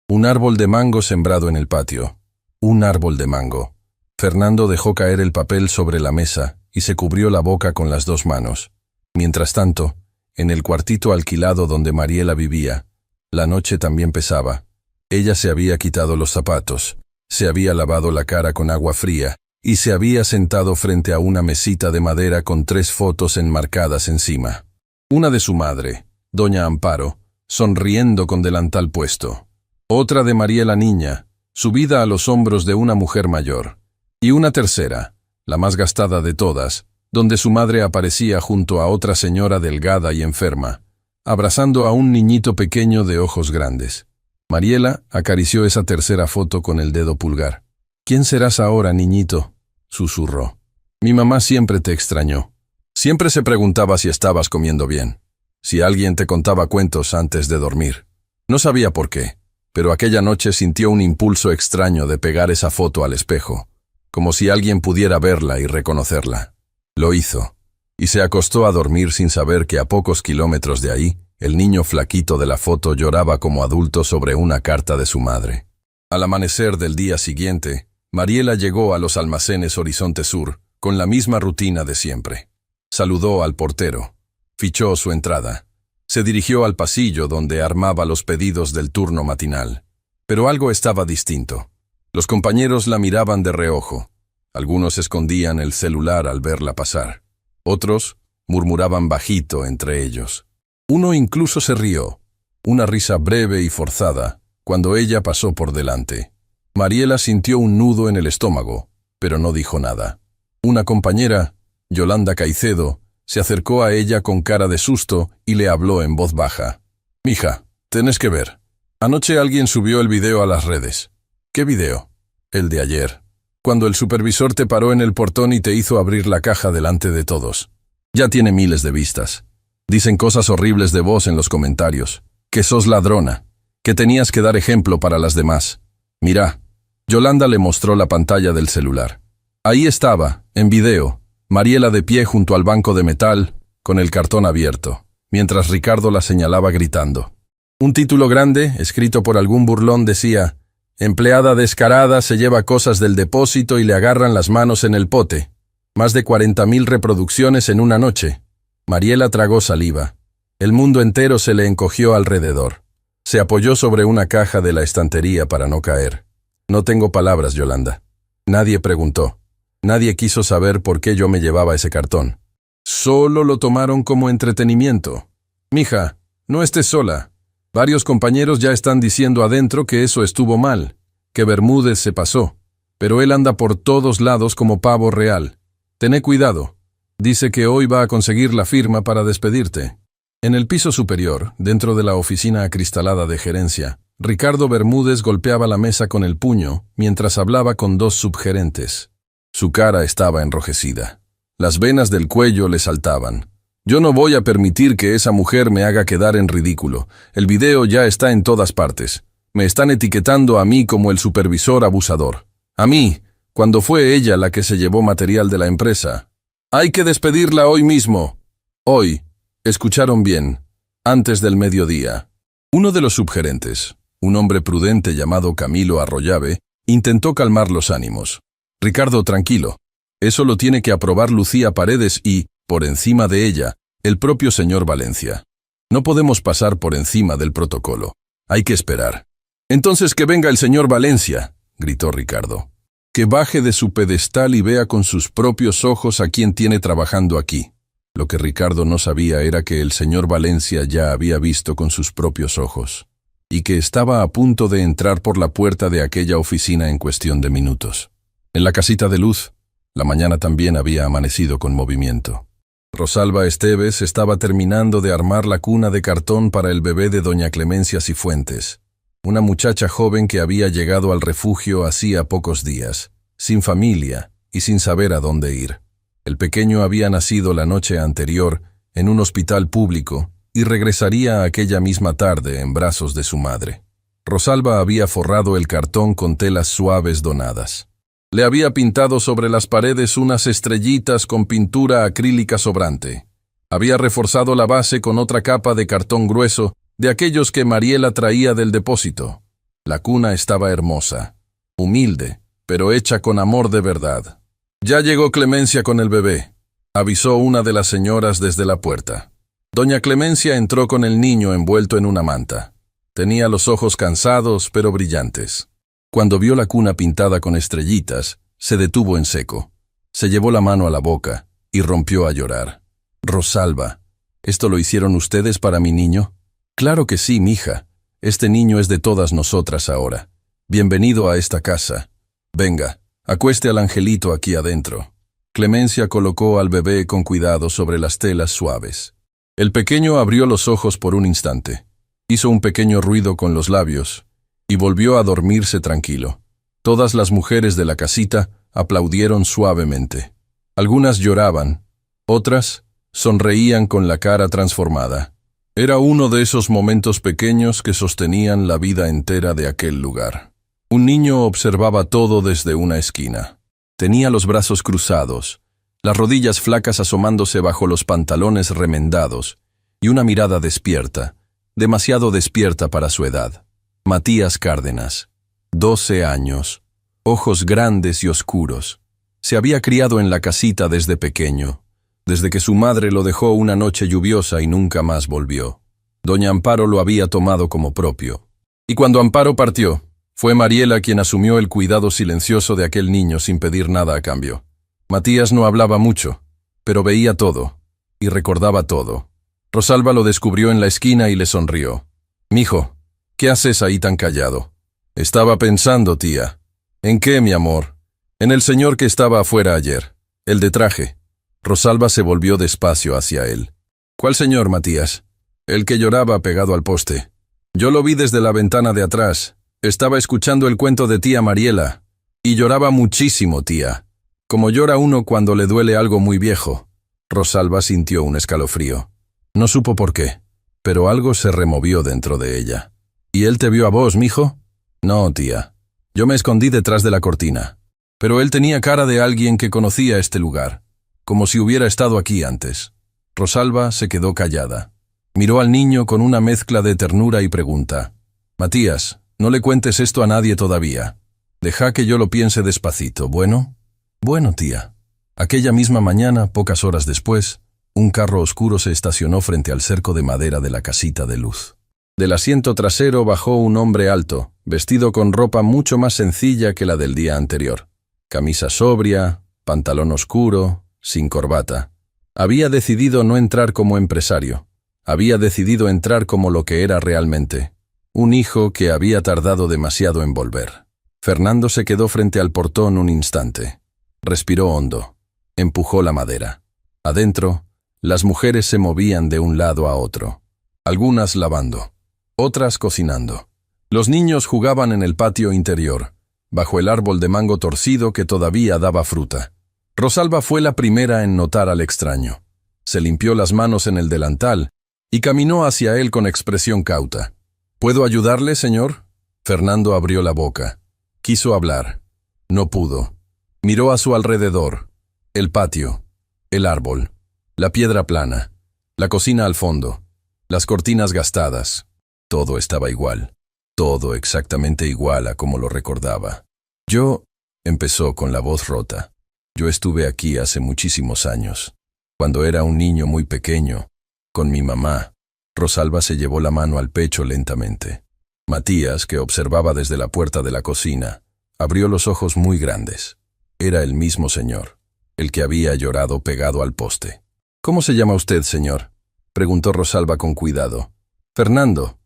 Un árbol de mango sembrado en el patio. Un árbol de mango. Fernando dejó caer el papel sobre la mesa y se cubrió la boca con las 2 manos. Mientras tanto, en el cuartito alquilado donde Mariela vivía, la noche también pesaba. Ella se había quitado los zapatos, se había lavado la cara con agua fría y se había sentado frente a una mesita de madera con 3 fotos enmarcadas encima. Una de su madre, doña Amparo, sonriendo con delantal puesto. Otra de Mariela niña, subida a los hombros de una mujer mayor. Y una tercera, la más gastada de todas, donde su madre aparecía junto a otra señora delgada y enferma, abrazando a un niñito pequeño de ojos grandes. Mariela acarició esa tercera foto con el dedo pulgar. «¿Quién serás ahora, niñito?», susurró. «Mi mamá siempre te extrañó. Siempre se preguntaba si estabas comiendo bien, si alguien te contaba cuentos antes de dormir. No sabía por qué, pero aquella noche sintió un impulso extraño de pegar esa foto al espejo, como si alguien pudiera verla y reconocerla. Lo hizo, y se acostó a dormir sin saber que a pocos kilómetros de ahí, el niño flaquito de la foto lloraba como adulto sobre una carta de su madre. Al amanecer del día siguiente, Mariela llegó a los almacenes Horizonte Sur, con la misma rutina de siempre. Saludó al portero, fichó su entrada, se dirigió al pasillo donde armaba los pedidos del turno matinal. Pero algo estaba distinto. Los compañeros la miraban de reojo. Algunos escondían el celular al verla pasar. Otros murmuraban bajito entre ellos. Uno incluso se rió, una risa breve y forzada, cuando ella pasó por delante. Mariela sintió un nudo en el estómago, pero no dijo nada. Una compañera, Yolanda Caicedo, se acercó a ella con cara de susto y le habló en voz baja. «Mija, tenés que ver. Anoche alguien subió el video a las redes». «¿Qué video?» «El de ayer. Cuando el supervisor te paró en el portón y te hizo abrir la caja delante de todos. Ya tiene miles de vistas. Dicen cosas horribles de vos en los comentarios. Que sos ladrona. Que tenías que dar ejemplo para las demás. Mirá». Yolanda le mostró la pantalla del celular. Ahí estaba, en video, Mariela de pie junto al banco de metal, con el cartón abierto, mientras Ricardo la señalaba gritando. Un título grande, escrito por algún burlón, decía: «Empleada descarada se lleva cosas del depósito y le agarran las manos en el pote». Más de 40.000 reproducciones en una noche. Mariela tragó saliva. El mundo entero se le encogió alrededor. Se apoyó sobre una caja de la estantería para no caer. «No tengo palabras, Yolanda. Nadie preguntó. Nadie quiso saber por qué yo me llevaba ese cartón. Solo lo tomaron como entretenimiento. Mija, no estés sola. Varios compañeros ya están diciendo adentro que eso estuvo mal, que Bermúdez se pasó. Pero él anda por todos lados como pavo real. Tené cuidado. Dice que hoy va a conseguir la firma para despedirte». En el piso superior, dentro de la oficina acristalada de gerencia, Ricardo Bermúdez golpeaba la mesa con el puño mientras hablaba con dos subgerentes. Su cara estaba enrojecida. Las venas del cuello le saltaban. Yo no voy a permitir que esa mujer me haga quedar en ridículo. El video ya está en todas partes. Me están etiquetando a mí como el supervisor abusador. A mí, cuando fue ella la que se llevó material de la empresa. Hay que despedirla hoy mismo. Hoy, escucharon bien, antes del mediodía. Uno de los subgerentes, un hombre prudente llamado Camilo Arroyave, intentó calmar los ánimos. Ricardo, tranquilo. Eso lo tiene que aprobar Lucía Paredes y, por encima de ella, el propio señor Valencia. No podemos pasar por encima del protocolo. Hay que esperar. Entonces que venga el señor Valencia, gritó Ricardo. Que baje de su pedestal y vea con sus propios ojos a quién tiene trabajando aquí. Lo que Ricardo no sabía era que el señor Valencia ya había visto con sus propios ojos, y que estaba a punto de entrar por la puerta de aquella oficina en cuestión de minutos. En la casita de Luz, la mañana también había amanecido con movimiento. Rosalba Esteves estaba terminando de armar la cuna de cartón para el bebé de doña Clemencia Cifuentes, una muchacha joven que había llegado al refugio hacía pocos días, sin familia y sin saber a dónde ir. El pequeño había nacido la noche anterior en un hospital público y regresaría aquella misma tarde en brazos de su madre. Rosalba había forrado el cartón con telas suaves donadas. Le había pintado sobre las paredes unas estrellitas con pintura acrílica sobrante. Había reforzado la base con otra capa de cartón grueso de aquellos que Mariela traía del depósito. La cuna estaba hermosa, humilde, pero hecha con amor de verdad. Ya llegó Clemencia con el bebé, avisó una de las señoras desde la puerta. Doña Clemencia entró con el niño envuelto en una manta. Tenía los ojos cansados pero brillantes. Cuando vio la cuna pintada con estrellitas, se detuvo en seco. Se llevó la mano a la boca y rompió a llorar. Rosalba, ¿esto lo hicieron ustedes para mi niño? Claro que sí, mija. Este niño es de todas nosotras ahora. Bienvenido a esta casa. Venga, acueste al angelito aquí adentro. Clemencia colocó al bebé con cuidado sobre las telas suaves. El pequeño abrió los ojos por un instante. Hizo un pequeño ruido con los labios y volvió a dormirse tranquilo. Todas las mujeres de la casita aplaudieron suavemente. Algunas lloraban, otras sonreían con la cara transformada. Era uno de esos momentos pequeños que sostenían la vida entera de aquel lugar. Un niño observaba todo desde una esquina. Tenía los brazos cruzados, las rodillas flacas asomándose bajo los pantalones remendados, y una mirada despierta, demasiado despierta para su edad. Matías Cárdenas, 12 años, ojos grandes y oscuros. Se había criado en la casita desde pequeño, desde que su madre lo dejó una noche lluviosa y nunca más volvió. Doña Amparo lo había tomado como propio. Y cuando Amparo partió, fue Mariela quien asumió el cuidado silencioso de aquel niño sin pedir nada a cambio. Matías no hablaba mucho, pero veía todo, y recordaba todo. Rosalba lo descubrió en la esquina y le sonrió. «Mijo, ¿qué haces ahí tan callado?» «Estaba pensando, tía». «¿En qué, mi amor?» «En el señor que estaba afuera ayer, el de traje». Rosalba se volvió despacio hacia él. «¿Cuál señor, Matías?» «El que lloraba pegado al poste. Yo lo vi desde la ventana de atrás. Estaba escuchando el cuento de tía Mariela. Y lloraba muchísimo, tía. Como llora uno cuando le duele algo muy viejo». Rosalba sintió un escalofrío. No supo por qué, pero algo se removió dentro de ella. «¿Y él te vio a vos, mijo?» «No, tía. Yo me escondí detrás de la cortina. Pero él tenía cara de alguien que conocía este lugar, como si hubiera estado aquí antes». Rosalba se quedó callada. Miró al niño con una mezcla de ternura y pregunta. «Matías, no le cuentes esto a nadie todavía. Deja que yo lo piense despacito, ¿bueno?» «Bueno, tía». Aquella misma mañana, pocas horas después, un carro oscuro se estacionó frente al cerco de madera de la casita de Luz. Del asiento trasero bajó un hombre alto, vestido con ropa mucho más sencilla que la del día anterior. Camisa sobria, pantalón oscuro, sin corbata. Había decidido no entrar como empresario. Había decidido entrar como lo que era realmente. Un hijo que había tardado demasiado en volver. Fernando se quedó frente al portón un instante. Respiró hondo. Empujó la madera. Adentro, las mujeres se movían de un lado a otro. Algunas lavando, otras cocinando. Los niños jugaban en el patio interior, bajo el árbol de mango torcido que todavía daba fruta. Rosalba fue la primera en notar al extraño. Se limpió las manos en el delantal y caminó hacia él con expresión cauta. ¿Puedo ayudarle, señor? Fernando abrió la boca. Quiso hablar. No pudo. Miró a su alrededor. El patio, el árbol, la piedra plana, la cocina al fondo, las cortinas gastadas. Todo estaba igual. Todo exactamente igual a como lo recordaba. Yo, empezó con la voz rota. Yo estuve aquí hace muchísimos años. Cuando era un niño muy pequeño, con mi mamá. Rosalba se llevó la mano al pecho lentamente. Matías, que observaba desde la puerta de la cocina, abrió los ojos muy grandes. Era el mismo señor, el que había llorado pegado al poste. ¿Cómo se llama usted, señor?, preguntó Rosalba con cuidado. Fernando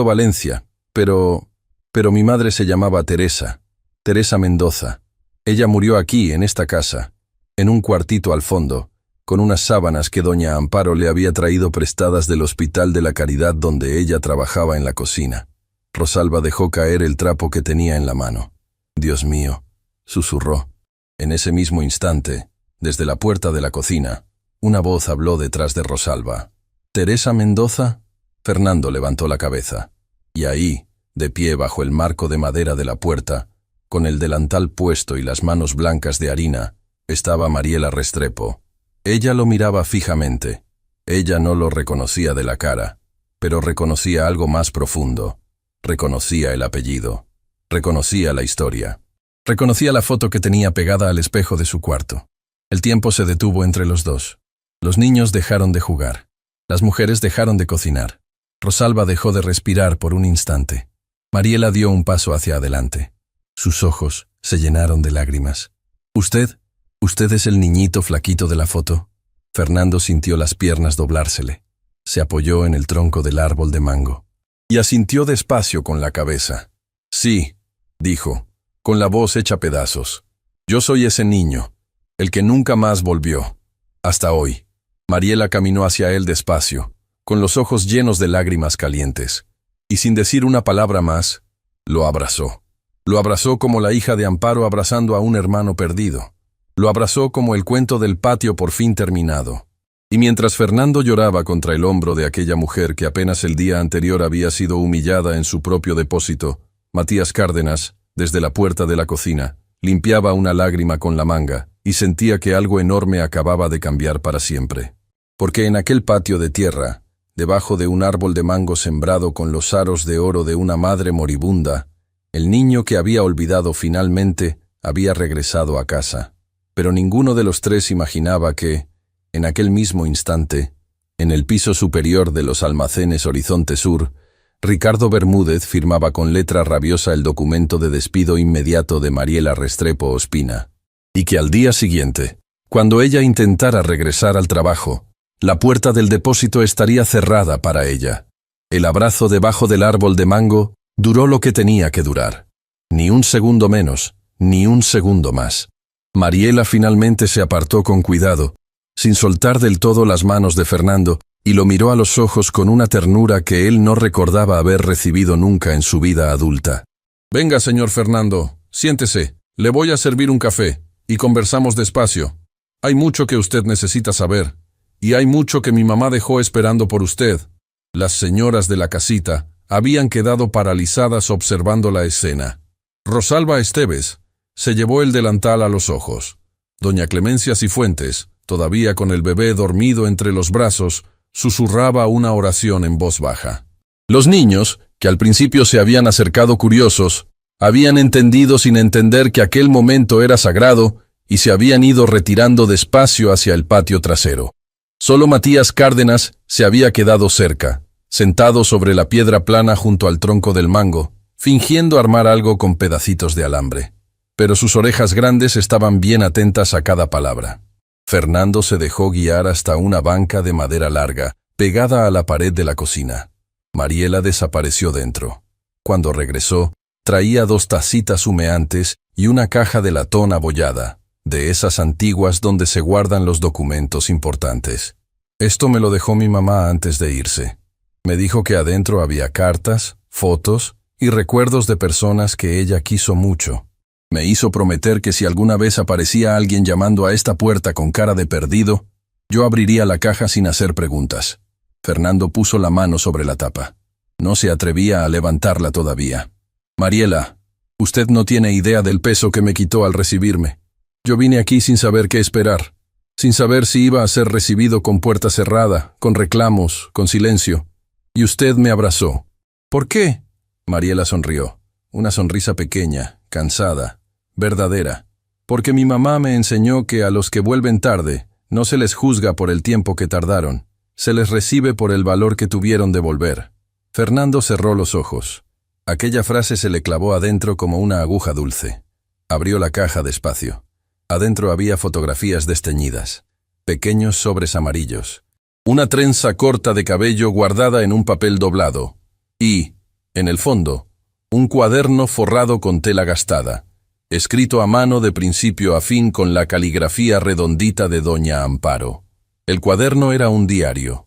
Valencia, pero mi madre se llamaba Teresa Mendoza. Ella murió aquí, en esta casa, en un cuartito al fondo, con unas sábanas que doña Amparo le había traído prestadas del Hospital de la Caridad donde ella trabajaba en la cocina. Rosalba dejó caer el trapo que tenía en la mano. Dios mío, susurró. En ese mismo instante, desde la puerta de la cocina, una voz habló detrás de Rosalba. ¿Teresa Mendoza? Fernando levantó la cabeza. Y ahí, de pie bajo el marco de madera de la puerta, con el delantal puesto y las manos blancas de harina, estaba Mariela Restrepo. Ella lo miraba fijamente. Ella no lo reconocía de la cara, pero reconocía algo más profundo. Reconocía el apellido. Reconocía la historia. Reconocía la foto que tenía pegada al espejo de su cuarto. El tiempo se detuvo entre los dos. Los niños dejaron de jugar. Las mujeres dejaron de cocinar. Rosalba dejó de respirar por un instante. Mariela dio un paso hacia adelante. Sus ojos se llenaron de lágrimas. ¿Usted es el niñito flaquito de la foto? Fernando sintió las piernas doblársele. Se apoyó en el tronco del árbol de mango. Y asintió despacio con la cabeza. Sí, dijo, con la voz hecha pedazos. Yo soy ese niño, el que nunca más volvió. Hasta hoy. Mariela caminó hacia él despacio, con los ojos llenos de lágrimas calientes. Y sin decir una palabra más, lo abrazó. Lo abrazó como la hija de Amparo abrazando a un hermano perdido. Lo abrazó como el cuento del patio por fin terminado. Y mientras Fernando lloraba contra el hombro de aquella mujer que apenas el día anterior había sido humillada en su propio depósito, Matías Cárdenas, desde la puerta de la cocina, limpiaba una lágrima con la manga y sentía que algo enorme acababa de cambiar para siempre. Porque en aquel patio de tierra, debajo de un árbol de mango sembrado con los aros de oro de una madre moribunda, el niño que había olvidado finalmente había regresado a casa. Pero ninguno de los tres imaginaba que, en aquel mismo instante, en el piso superior de los almacenes Horizonte Sur, Ricardo Bermúdez firmaba con letra rabiosa el documento de despido inmediato de Mariela Restrepo Ospina. Y que al día siguiente, cuando ella intentara regresar al trabajo, la puerta del depósito estaría cerrada para ella. El abrazo debajo del árbol de mango duró lo que tenía que durar. Ni un segundo menos, ni un segundo más. Mariela finalmente se apartó con cuidado, sin soltar del todo las manos de Fernando, y lo miró a los ojos con una ternura que él no recordaba haber recibido nunca en su vida adulta. Venga, señor Fernando, siéntese, le voy a servir un café, y conversamos despacio. Hay mucho que usted necesita saber, y hay mucho que mi mamá dejó esperando por usted. Las señoras de la casita habían quedado paralizadas observando la escena. Rosalba Esteves se llevó el delantal a los ojos. Doña Clemencia Cifuentes, todavía con el bebé dormido entre los brazos, susurraba una oración en voz baja. Los niños, que al principio se habían acercado curiosos, habían entendido sin entender que aquel momento era sagrado y se habían ido retirando despacio hacia el patio trasero. Solo Matías Cárdenas se había quedado cerca, sentado sobre la piedra plana junto al tronco del mango, fingiendo armar algo con pedacitos de alambre. Pero sus orejas grandes estaban bien atentas a cada palabra. Fernando se dejó guiar hasta una banca de madera larga, pegada a la pared de la cocina. Mariela desapareció dentro. Cuando regresó, traía 2 tacitas humeantes y una caja de latón abollada, de esas antiguas donde se guardan los documentos importantes. Esto me lo dejó mi mamá antes de irse. Me dijo que adentro había cartas, fotos y recuerdos de personas que ella quiso mucho. Me hizo prometer que si alguna vez aparecía alguien llamando a esta puerta con cara de perdido, yo abriría la caja sin hacer preguntas. Fernando puso la mano sobre la tapa. No se atrevía a levantarla todavía. Mariela, usted no tiene idea del peso que me quitó al recibirme. Yo vine aquí sin saber qué esperar, sin saber si iba a ser recibido con puerta cerrada, con reclamos, con silencio. Y usted me abrazó. ¿Por qué? Mariela sonrió. Una sonrisa pequeña, cansada, verdadera. Porque mi mamá me enseñó que a los que vuelven tarde, no se les juzga por el tiempo que tardaron, se les recibe por el valor que tuvieron de volver. Fernando cerró los ojos. Aquella frase se le clavó adentro como una aguja dulce. Abrió la caja despacio. Adentro había fotografías desteñidas, pequeños sobres amarillos, una trenza corta de cabello guardada en un papel doblado, y, en el fondo, un cuaderno forrado con tela gastada, escrito a mano de principio a fin con la caligrafía redondita de doña Amparo. El cuaderno era un diario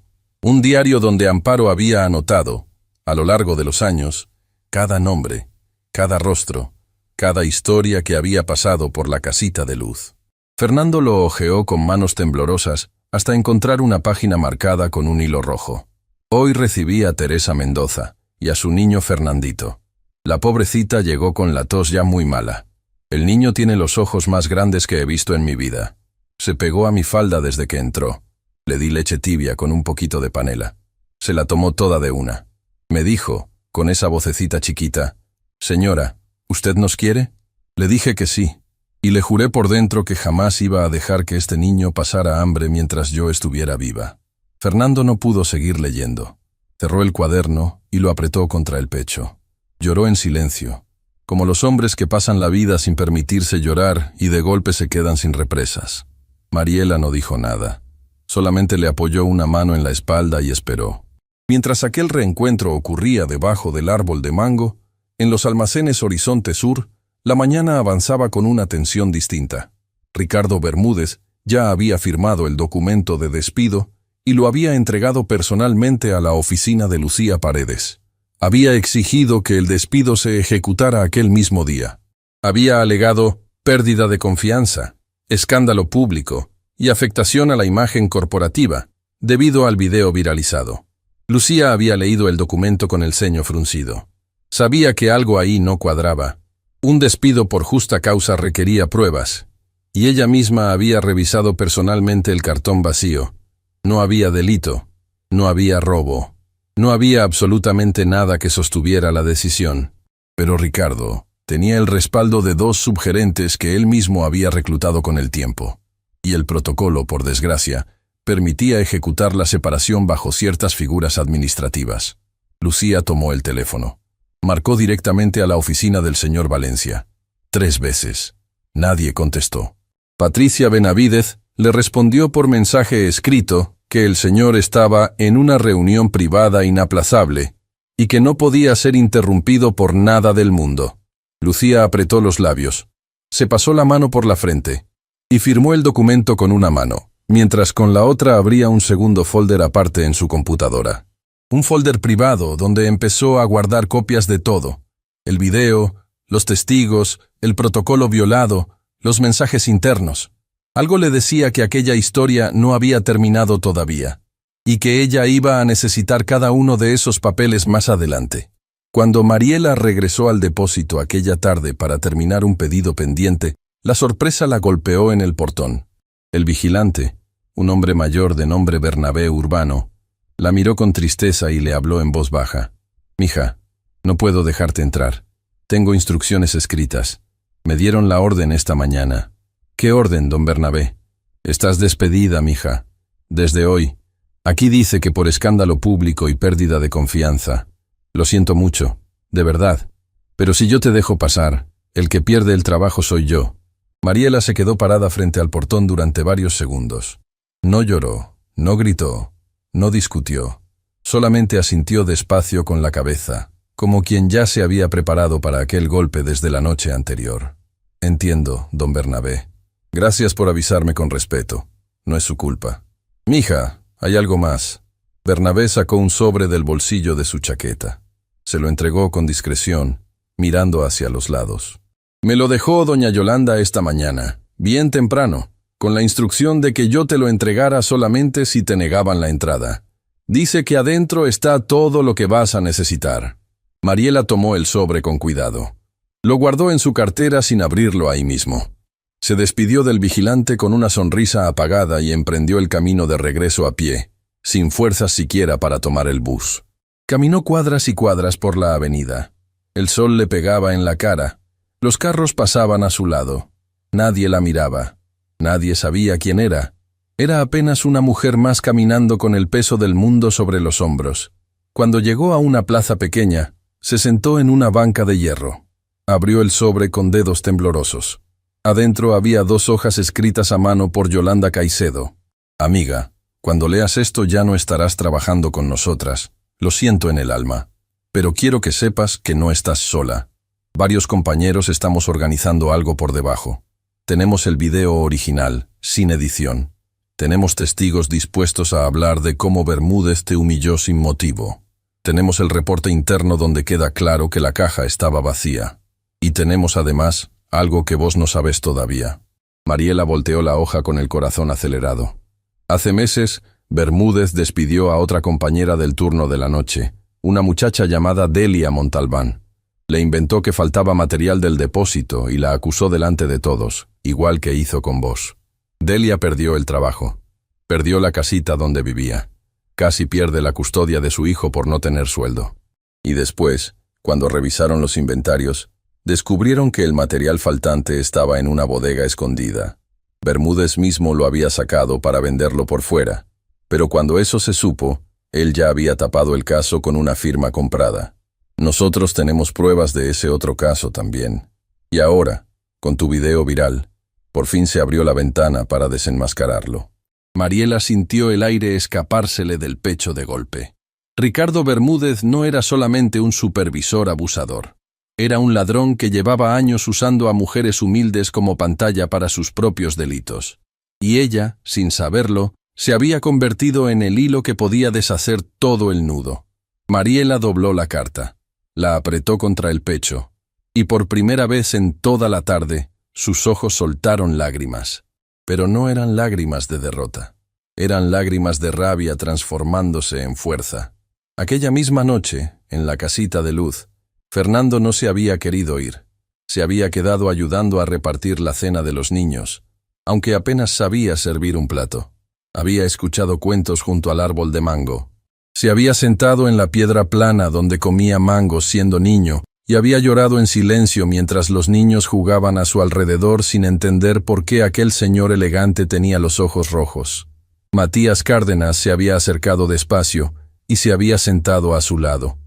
donde Amparo había anotado, a lo largo de los años, cada nombre, cada rostro, cada historia que había pasado por la casita de luz. Fernando lo hojeó con manos temblorosas hasta encontrar una página marcada con un hilo rojo. Hoy recibí a Teresa Mendoza y a su niño Fernandito. La pobrecita llegó con la tos ya muy mala. El niño tiene los ojos más grandes que he visto en mi vida. Se pegó a mi falda desde que entró. Le di leche tibia con un poquito de panela. Se la tomó toda de una. Me dijo, con esa vocecita chiquita, «Señora, ¿usted nos quiere?» Le dije que sí, y le juré por dentro que jamás iba a dejar que este niño pasara hambre mientras yo estuviera viva. Fernando no pudo seguir leyendo. Cerró el cuaderno y lo apretó contra el pecho. Lloró en silencio, como los hombres que pasan la vida sin permitirse llorar y de golpe se quedan sin represas. Mariela no dijo nada. Solamente le apoyó una mano en la espalda y esperó. Mientras aquel reencuentro ocurría debajo del árbol de mango, en los almacenes Horizonte Sur, la mañana avanzaba con una tensión distinta. Ricardo Bermúdez ya había firmado el documento de despido y lo había entregado personalmente a la oficina de Lucía Paredes. Había exigido que el despido se ejecutara aquel mismo día. Había alegado pérdida de confianza, escándalo público y afectación a la imagen corporativa, debido al video viralizado. Lucía había leído el documento con el ceño fruncido. Sabía que algo ahí no cuadraba. Un despido por justa causa requería pruebas, y ella misma había revisado personalmente el cartón vacío. No había delito, no había robo, no había absolutamente nada que sostuviera la decisión. Pero Ricardo tenía el respaldo de 2 subgerentes que él mismo había reclutado con el tiempo. Y el protocolo, por desgracia, permitía ejecutar la separación bajo ciertas figuras administrativas. Lucía tomó el teléfono. Marcó directamente a la oficina del señor Valencia. 3 veces. Nadie contestó. Patricia Benavídez le respondió por mensaje escrito que el señor estaba en una reunión privada inaplazable y que no podía ser interrumpido por nada del mundo. Lucía apretó los labios, se pasó la mano por la frente y firmó el documento con una mano, mientras con la otra abría un segundo folder aparte en su computadora. Un folder privado donde empezó a guardar copias de todo: el video, los testigos, el protocolo violado, los mensajes internos. Algo le decía que aquella historia no había terminado todavía, y que ella iba a necesitar cada uno de esos papeles más adelante. Cuando Mariela regresó al depósito aquella tarde para terminar un pedido pendiente, la sorpresa la golpeó en el portón. El vigilante, un hombre mayor de nombre Bernabé Urbano, la miró con tristeza y le habló en voz baja. «Mija, no puedo dejarte entrar. Tengo instrucciones escritas. Me dieron la orden esta mañana». «¿Qué orden, don Bernabé?» «Estás despedida, mija. Desde hoy. Aquí dice que por escándalo público y pérdida de confianza. Lo siento mucho, de verdad. Pero si yo te dejo pasar, el que pierde el trabajo soy yo». Mariela se quedó parada frente al portón durante varios segundos. No lloró, no gritó, no discutió. Solamente asintió despacio con la cabeza, como quien ya se había preparado para aquel golpe desde la noche anterior. «Entiendo, don Bernabé. Gracias por avisarme con respeto. No es su culpa». «Mija, hay algo más». Bernabé sacó un sobre del bolsillo de su chaqueta. Se lo entregó con discreción, mirando hacia los lados. Me lo dejó doña Yolanda esta mañana, bien temprano, con la instrucción de que yo te lo entregara solamente si te negaban la entrada. Dice que adentro está todo lo que vas a necesitar. Mariela tomó el sobre con cuidado. Lo guardó en su cartera sin abrirlo ahí mismo. Se despidió del vigilante con una sonrisa apagada y emprendió el camino de regreso a pie, sin fuerzas siquiera para tomar el bus. Caminó cuadras y cuadras por la avenida. El sol le pegaba en la cara. Los carros pasaban a su lado. Nadie la miraba. Nadie sabía quién era. Era apenas una mujer más caminando con el peso del mundo sobre los hombros. Cuando llegó a una plaza pequeña, se sentó en una banca de hierro. Abrió el sobre con dedos temblorosos. Adentro había 2 hojas escritas a mano por Yolanda Caicedo. Amiga, cuando leas esto ya no estarás trabajando con nosotras. Lo siento en el alma. Pero quiero que sepas que no estás sola. Varios compañeros estamos organizando algo por debajo. Tenemos el video original, sin edición. Tenemos testigos dispuestos a hablar de cómo Bermúdez te humilló sin motivo. Tenemos el reporte interno donde queda claro que la caja estaba vacía. Y tenemos además algo que vos no sabés todavía. Mariela volteó la hoja con el corazón acelerado. Hace meses, Bermúdez despidió a otra compañera del turno de la noche, una muchacha llamada Delia Montalbán. Le inventó que faltaba material del depósito y la acusó delante de todos, igual que hizo con vos. Delia perdió el trabajo. Perdió la casita donde vivía. Casi pierde la custodia de su hijo por no tener sueldo. Y después, cuando revisaron los inventarios, descubrieron que el material faltante estaba en una bodega escondida. Bermúdez mismo lo había sacado para venderlo por fuera, pero cuando eso se supo, él ya había tapado el caso con una firma comprada. Nosotros tenemos pruebas de ese otro caso también. Y ahora, con tu video viral, por fin se abrió la ventana para desenmascararlo. Mariela sintió el aire escapársele del pecho de golpe. Ricardo Bermúdez no era solamente un supervisor abusador. Era un ladrón que llevaba años usando a mujeres humildes como pantalla para sus propios delitos. Y ella, sin saberlo, se había convertido en el hilo que podía deshacer todo el nudo. Mariela dobló la carta, la apretó contra el pecho, y por primera vez en toda la tarde, sus ojos soltaron lágrimas. Pero no eran lágrimas de derrota. Eran lágrimas de rabia transformándose en fuerza. Aquella misma noche, en la casita de Luz, Fernando no se había querido ir. Se había quedado ayudando a repartir la cena de los niños, aunque apenas sabía servir un plato. Había escuchado cuentos junto al árbol de mango. Se había sentado en la piedra plana donde comía mangos siendo niño y había llorado en silencio mientras los niños jugaban a su alrededor sin entender por qué aquel señor elegante tenía los ojos rojos. Matías Cárdenas se había acercado despacio y se había sentado a su lado,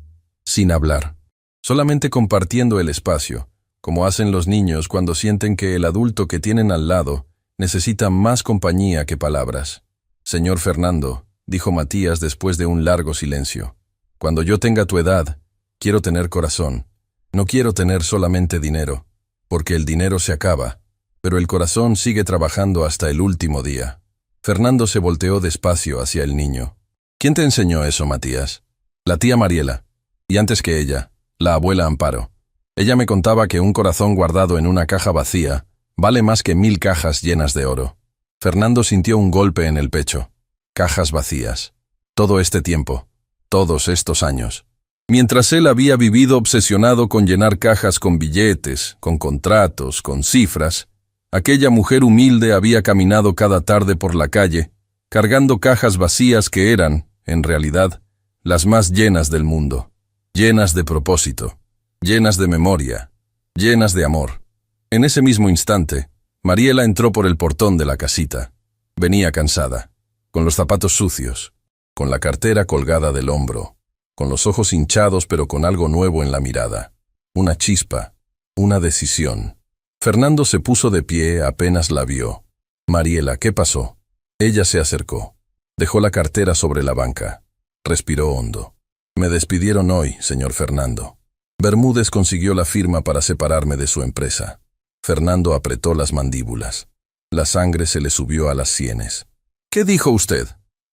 sin hablar. Solamente compartiendo el espacio, como hacen los niños cuando sienten que el adulto que tienen al lado necesita más compañía que palabras. Señor Fernando, dijo Matías después de un largo silencio, cuando yo tenga tu edad, quiero tener corazón. No quiero tener solamente dinero, porque el dinero se acaba, pero el corazón sigue trabajando hasta el último día. Fernando se volteó despacio hacia el niño. ¿Quién te enseñó eso, Matías? La tía Mariela, y antes que ella, la abuela Amparo. Ella me contaba que un corazón guardado en una caja vacía vale más que 1000 cajas llenas de oro. Fernando sintió un golpe en el pecho. Cajas vacías. Todo este tiempo. Todos estos años. Mientras él había vivido obsesionado con llenar cajas con billetes, con contratos, con cifras, aquella mujer humilde había caminado cada tarde por la calle, cargando cajas vacías que eran, en realidad, las más llenas del mundo. Llenas de propósito, llenas de memoria, llenas de amor. En ese mismo instante, Mariela entró por el portón de la casita. Venía cansada, con los zapatos sucios, con la cartera colgada del hombro, con los ojos hinchados pero con algo nuevo en la mirada. Una chispa, una decisión. Fernando se puso de pie apenas la vio. Mariela, ¿qué pasó? Ella se acercó. Dejó la cartera sobre la banca. Respiró hondo. Me despidieron hoy, señor Fernando. Bermúdez consiguió la firma para separarme de su empresa. Fernando apretó las mandíbulas. La sangre se le subió a las sienes. ¿Qué dijo usted?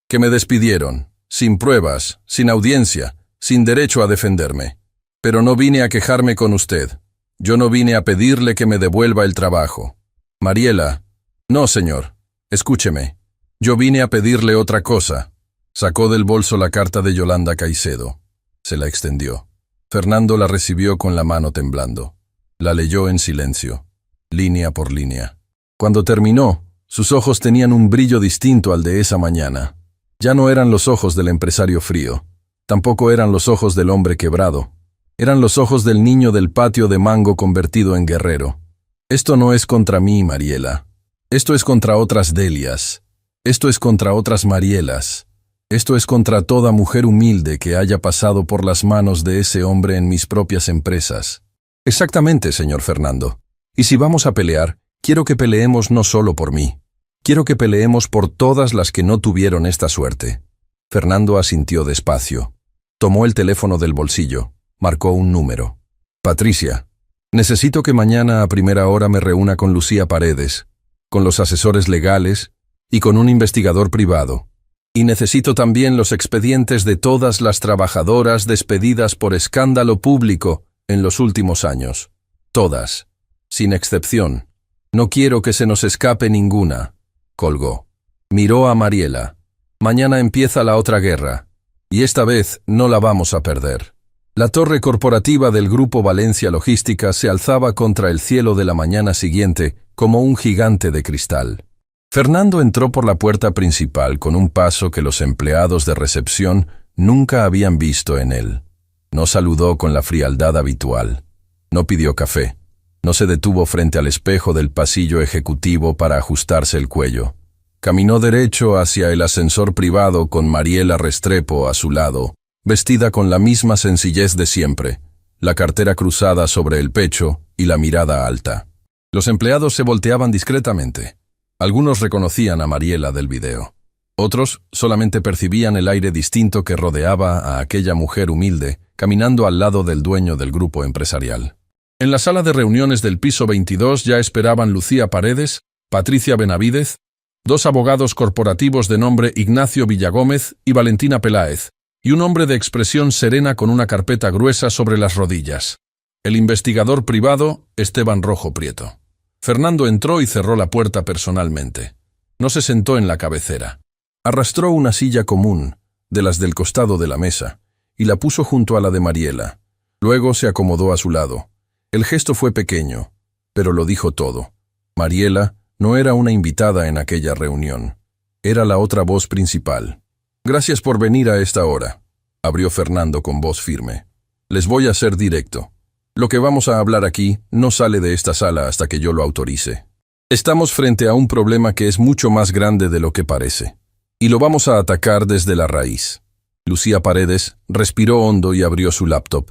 Que me despidieron, sin pruebas, sin audiencia, sin derecho a defenderme. Pero no vine a quejarme con usted. Yo no vine a pedirle que me devuelva el trabajo. Mariela. No, señor. Escúcheme. Yo vine a pedirle otra cosa. Sacó del bolso la carta de Yolanda Caicedo. Se la extendió. Fernando la recibió con la mano temblando. La leyó en silencio, línea por línea. Cuando terminó, sus ojos tenían un brillo distinto al de esa mañana. Ya no eran los ojos del empresario frío. Tampoco eran los ojos del hombre quebrado. Eran los ojos del niño del patio de mango convertido en guerrero. Esto no es contra mí, Mariela. Esto es contra otras Delias. Esto es contra otras Marielas. Esto es contra toda mujer humilde que haya pasado por las manos de ese hombre en mis propias empresas. Exactamente, señor Fernando. Y si vamos a pelear, quiero que peleemos no solo por mí. Quiero que peleemos por todas las que no tuvieron esta suerte. Fernando asintió despacio. Tomó el teléfono del bolsillo. Marcó un número. Patricia, necesito que mañana a primera hora me reúna con Lucía Paredes, con los asesores legales y con un investigador privado. Y necesito también los expedientes de todas las trabajadoras despedidas por escándalo público en los últimos años. Todas, sin excepción. No quiero que se nos escape ninguna. Colgó. Miró a Mariela. Mañana empieza la otra guerra, y esta vez no la vamos a perder. La torre corporativa del Grupo Valencia Logística se alzaba contra el cielo de la mañana siguiente como un gigante de cristal. Fernando entró por la puerta principal con un paso que los empleados de recepción nunca habían visto en él. No saludó con la frialdad habitual. No pidió café. No se detuvo frente al espejo del pasillo ejecutivo para ajustarse el cuello. Caminó derecho hacia el ascensor privado con Mariela Restrepo a su lado, vestida con la misma sencillez de siempre, la cartera cruzada sobre el pecho y la mirada alta. Los empleados se volteaban discretamente. Algunos reconocían a Mariela del video. Otros solamente percibían el aire distinto que rodeaba a aquella mujer humilde, caminando al lado del dueño del grupo empresarial. En la sala de reuniones del piso 22 ya esperaban Lucía Paredes, Patricia Benavídez, dos abogados corporativos de nombre Ignacio Villagómez y Valentina Peláez, y un hombre de expresión serena con una carpeta gruesa sobre las rodillas. El investigador privado, Esteban Rojo Prieto. Fernando entró y cerró la puerta personalmente. No se sentó en la cabecera. Arrastró una silla común, de las del costado de la mesa, y la puso junto a la de Mariela. Luego se acomodó a su lado. El gesto fue pequeño, pero lo dijo todo. Mariela no era una invitada en aquella reunión. Era la otra voz principal. «Gracias por venir a esta hora», abrió Fernando con voz firme. «Les voy a ser directo. Lo que vamos a hablar aquí no sale de esta sala hasta que yo lo autorice. Estamos frente a un problema que es mucho más grande de lo que parece. Y lo vamos a atacar desde la raíz». Lucía Paredes respiró hondo y abrió su laptop.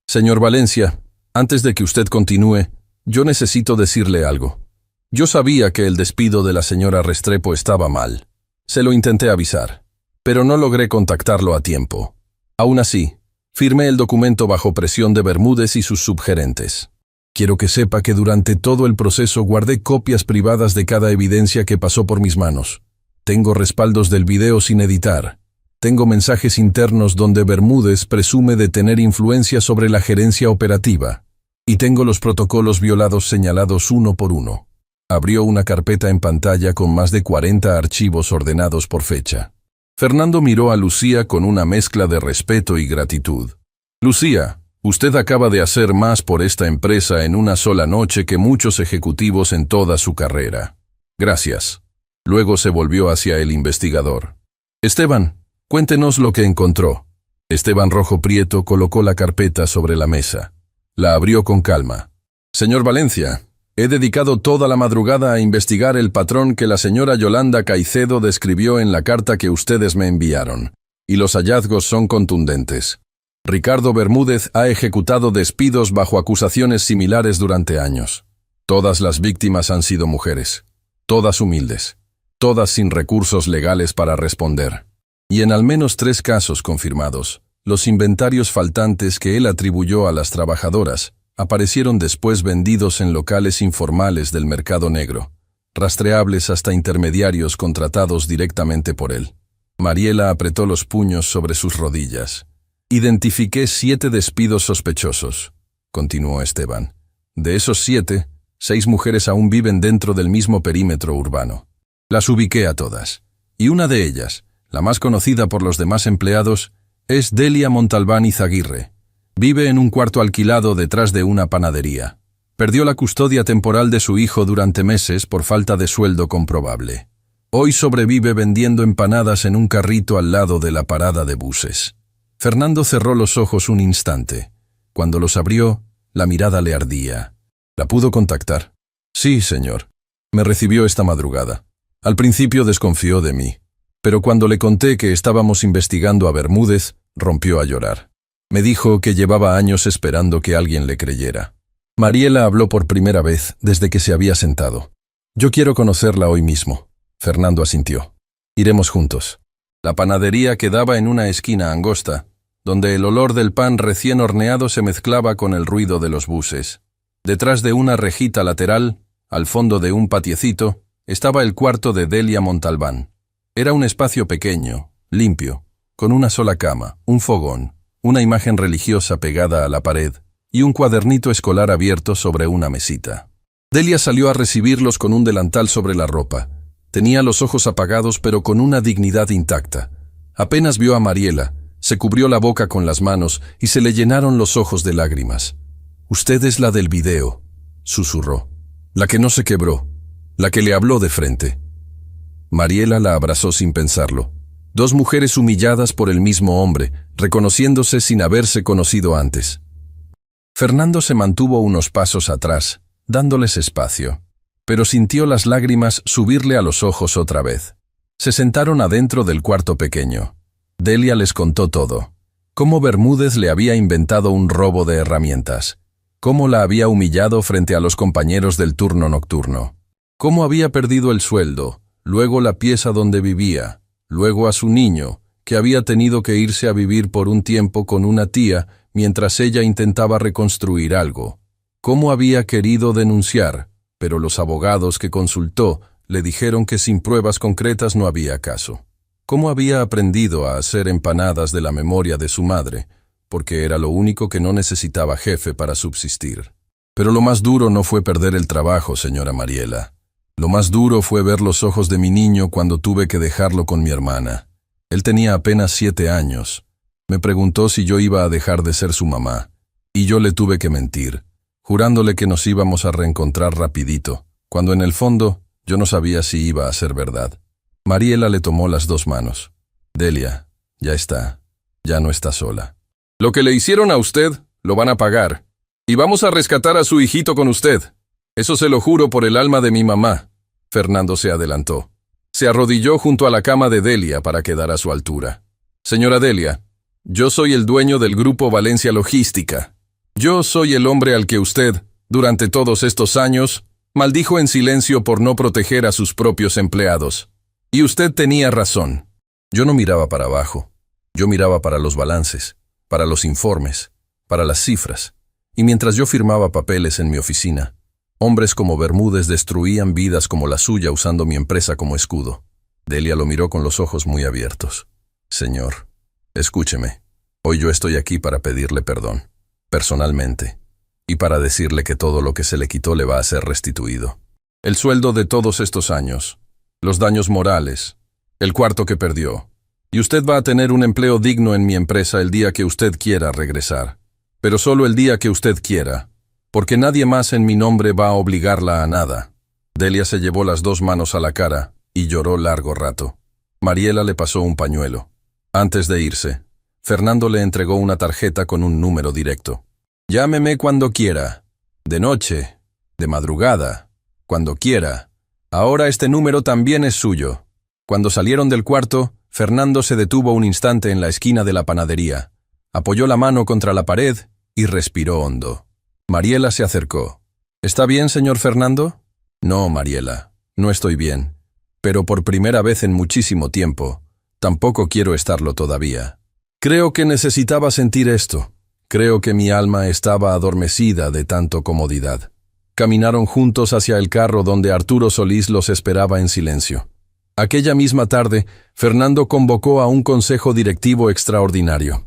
«Señor Valencia, antes de que usted continúe, yo necesito decirle algo. Yo sabía que el despido de la señora Restrepo estaba mal. Se lo intenté avisar, pero no logré contactarlo a tiempo. Aún así, firmé el documento bajo presión de Bermúdez y sus subgerentes. Quiero que sepa que durante todo el proceso guardé copias privadas de cada evidencia que pasó por mis manos. Tengo respaldos del video sin editar. Tengo mensajes internos donde Bermúdez presume de tener influencia sobre la gerencia operativa. Y tengo los protocolos violados señalados uno por uno». Abrió una carpeta en pantalla con más de 40 archivos ordenados por fecha. Fernando miró a Lucía con una mezcla de respeto y gratitud. «Lucía, usted acaba de hacer más por esta empresa en una sola noche que muchos ejecutivos en toda su carrera. Gracias». Luego se volvió hacia el investigador. «Esteban, cuéntenos lo que encontró». Esteban Rojo Prieto colocó la carpeta sobre la mesa. La abrió con calma. «Señor Valencia, he dedicado toda la madrugada a investigar el patrón que la señora Yolanda Caicedo describió en la carta que ustedes me enviaron, y los hallazgos son contundentes. Ricardo Bermúdez ha ejecutado despidos bajo acusaciones similares durante años. Todas las víctimas han sido mujeres, todas humildes, todas sin recursos legales para responder. Y en al menos 3 casos confirmados, los inventarios faltantes que él atribuyó a las trabajadoras aparecieron después vendidos en locales informales del mercado negro, rastreables hasta intermediarios contratados directamente por él. Mariela apretó los puños sobre sus rodillas. Identifiqué 7 despidos sospechosos, continuó Esteban. De esos 7, 6 mujeres aún viven dentro del mismo perímetro urbano. Las ubiqué a todas, y una de ellas, la más conocida por los demás empleados, es Delia Montalbán Izaguirre. Vive en un cuarto alquilado detrás de una panadería. Perdió la custodia temporal de su hijo durante meses por falta de sueldo comprobable. Hoy sobrevive vendiendo empanadas en un carrito al lado de la parada de buses. Fernando cerró los ojos un instante. Cuando los abrió, la mirada le ardía. ¿La pudo contactar? Sí, señor. Me recibió esta madrugada. Al principio desconfió de mí, pero cuando le conté que estábamos investigando a Bermúdez, rompió a llorar. Me dijo que llevaba años esperando que alguien le creyera. Mariela habló por primera vez desde que se había sentado. Yo quiero conocerla hoy mismo. Fernando asintió. Iremos juntos. La panadería quedaba en una esquina angosta, donde el olor del pan recién horneado se mezclaba con el ruido de los buses. Detrás de una rejita lateral, al fondo de un patiecito, estaba el cuarto de Delia Montalbán. Era un espacio pequeño, limpio, con una sola cama, un fogón, una imagen religiosa pegada a la pared y un cuadernito escolar abierto sobre una mesita. Delia salió a recibirlos con un delantal sobre la ropa. Tenía los ojos apagados pero con una dignidad intacta. Apenas vio a Mariela, se cubrió la boca con las manos y se le llenaron los ojos de lágrimas. «Usted es la del video», susurró. «La que no se quebró, la que le habló de frente». Mariela la abrazó sin pensarlo. 2 mujeres humilladas por el mismo hombre, reconociéndose sin haberse conocido antes. Fernando se mantuvo unos pasos atrás, dándoles espacio, pero sintió las lágrimas subirle a los ojos otra vez. Se sentaron adentro del cuarto pequeño. Delia les contó todo. Cómo Bermúdez le había inventado un robo de herramientas. Cómo la había humillado frente a los compañeros del turno nocturno. Cómo había perdido el sueldo, luego la pieza donde vivía, luego a su niño, que había tenido que irse a vivir por un tiempo con una tía mientras ella intentaba reconstruir algo. Cómo había querido denunciar, pero los abogados que consultó le dijeron que sin pruebas concretas no había caso. Cómo había aprendido a hacer empanadas de la memoria de su madre, porque era lo único que no necesitaba jefe para subsistir. Pero lo más duro no fue perder el trabajo, señora Mariela. Lo más duro fue ver los ojos de mi niño cuando tuve que dejarlo con mi hermana. Él tenía apenas 7 años. Me preguntó si yo iba a dejar de ser su mamá, y yo le tuve que mentir, jurándole que nos íbamos a reencontrar rapidito, cuando en el fondo yo no sabía si iba a ser verdad. Mariela le tomó las 2 manos. Delia, ya está, ya no está sola. Lo que le hicieron a usted, lo van a pagar, y vamos a rescatar a su hijito con usted. Eso se lo juro por el alma de mi mamá. Fernando se adelantó. Se arrodilló junto a la cama de Delia para quedar a su altura. Señora Delia, yo soy el dueño del Grupo Valencia Logística. Yo soy el hombre al que usted, durante todos estos años, maldijo en silencio por no proteger a sus propios empleados. Y usted tenía razón. Yo no miraba para abajo. Yo miraba para los balances, para los informes, para las cifras. Y mientras yo firmaba papeles en mi oficina, hombres como Bermúdez destruían vidas como la suya usando mi empresa como escudo. Delia lo miró con los ojos muy abiertos. Señor, escúcheme. Hoy yo estoy aquí para pedirle perdón, personalmente, y para decirle que todo lo que se le quitó le va a ser restituido. El sueldo de todos estos años, los daños morales, el cuarto que perdió. Y usted va a tener un empleo digno en mi empresa el día que usted quiera regresar. Pero solo el día que usted quiera, porque nadie más en mi nombre va a obligarla a nada. Delia se llevó las 2 manos a la cara y lloró largo rato. Mariela le pasó un pañuelo. Antes de irse, Fernando le entregó una tarjeta con un número directo. Llámeme cuando quiera, de noche, de madrugada, cuando quiera. Ahora este número también es suyo. Cuando salieron del cuarto, Fernando se detuvo un instante en la esquina de la panadería, apoyó la mano contra la pared y respiró hondo. Mariela se acercó. ¿Está bien, señor Fernando? No, Mariela, no estoy bien, pero por primera vez en muchísimo tiempo, tampoco quiero estarlo todavía. Creo que necesitaba sentir esto. Creo que mi alma estaba adormecida de tanto comodidad. Caminaron juntos hacia el carro donde Arturo Solís los esperaba en silencio. Aquella misma tarde, Fernando convocó a un consejo directivo extraordinario.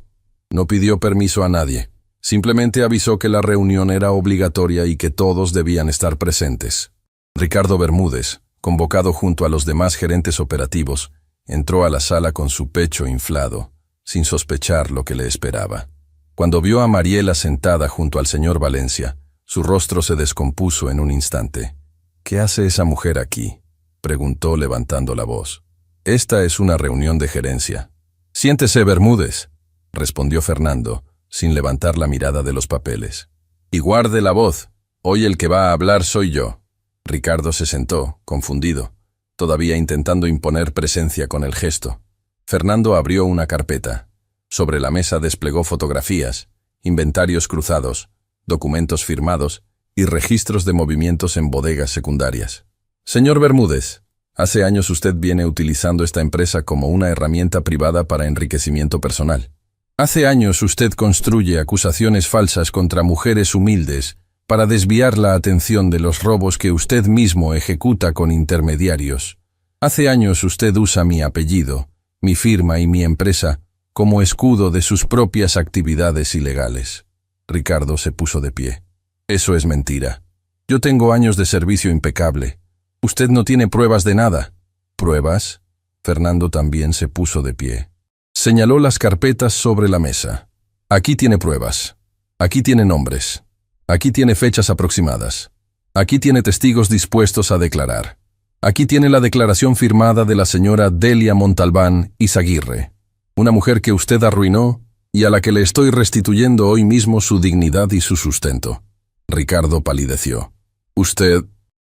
No pidió permiso a nadie. Simplemente avisó que la reunión era obligatoria y que todos debían estar presentes. Ricardo Bermúdez, convocado junto a los demás gerentes operativos, entró a la sala con su pecho inflado, sin sospechar lo que le esperaba. Cuando vio a Mariela sentada junto al señor Valencia, su rostro se descompuso en un instante. «¿Qué hace esa mujer aquí?», preguntó levantando la voz. «Esta es una reunión de gerencia». «Siéntese, Bermúdez», respondió Fernando, sin levantar la mirada de los papeles. «Y guarde la voz. Hoy el que va a hablar soy yo». Ricardo se sentó, confundido, todavía intentando imponer presencia con el gesto. Fernando abrió una carpeta. Sobre la mesa desplegó fotografías, inventarios cruzados, documentos firmados y registros de movimientos en bodegas secundarias. «Señor Bermúdez, hace años usted viene utilizando esta empresa como una herramienta privada para enriquecimiento personal. Hace años usted construye acusaciones falsas contra mujeres humildes para desviar la atención de los robos que usted mismo ejecuta con intermediarios. Hace años usted usa mi apellido, mi firma y mi empresa como escudo de sus propias actividades ilegales». Ricardo se puso de pie. «Eso es mentira. Yo tengo años de servicio impecable. Usted no tiene pruebas de nada». «¿Pruebas?». Fernando también se puso de pie. Señaló las carpetas sobre la mesa. «Aquí tiene pruebas. Aquí tiene nombres. Aquí tiene fechas aproximadas. Aquí tiene testigos dispuestos a declarar. Aquí tiene la declaración firmada de la señora Delia Montalbán Izaguirre, una mujer que usted arruinó y a la que le estoy restituyendo hoy mismo su dignidad y su sustento». Ricardo palideció. «Usted...».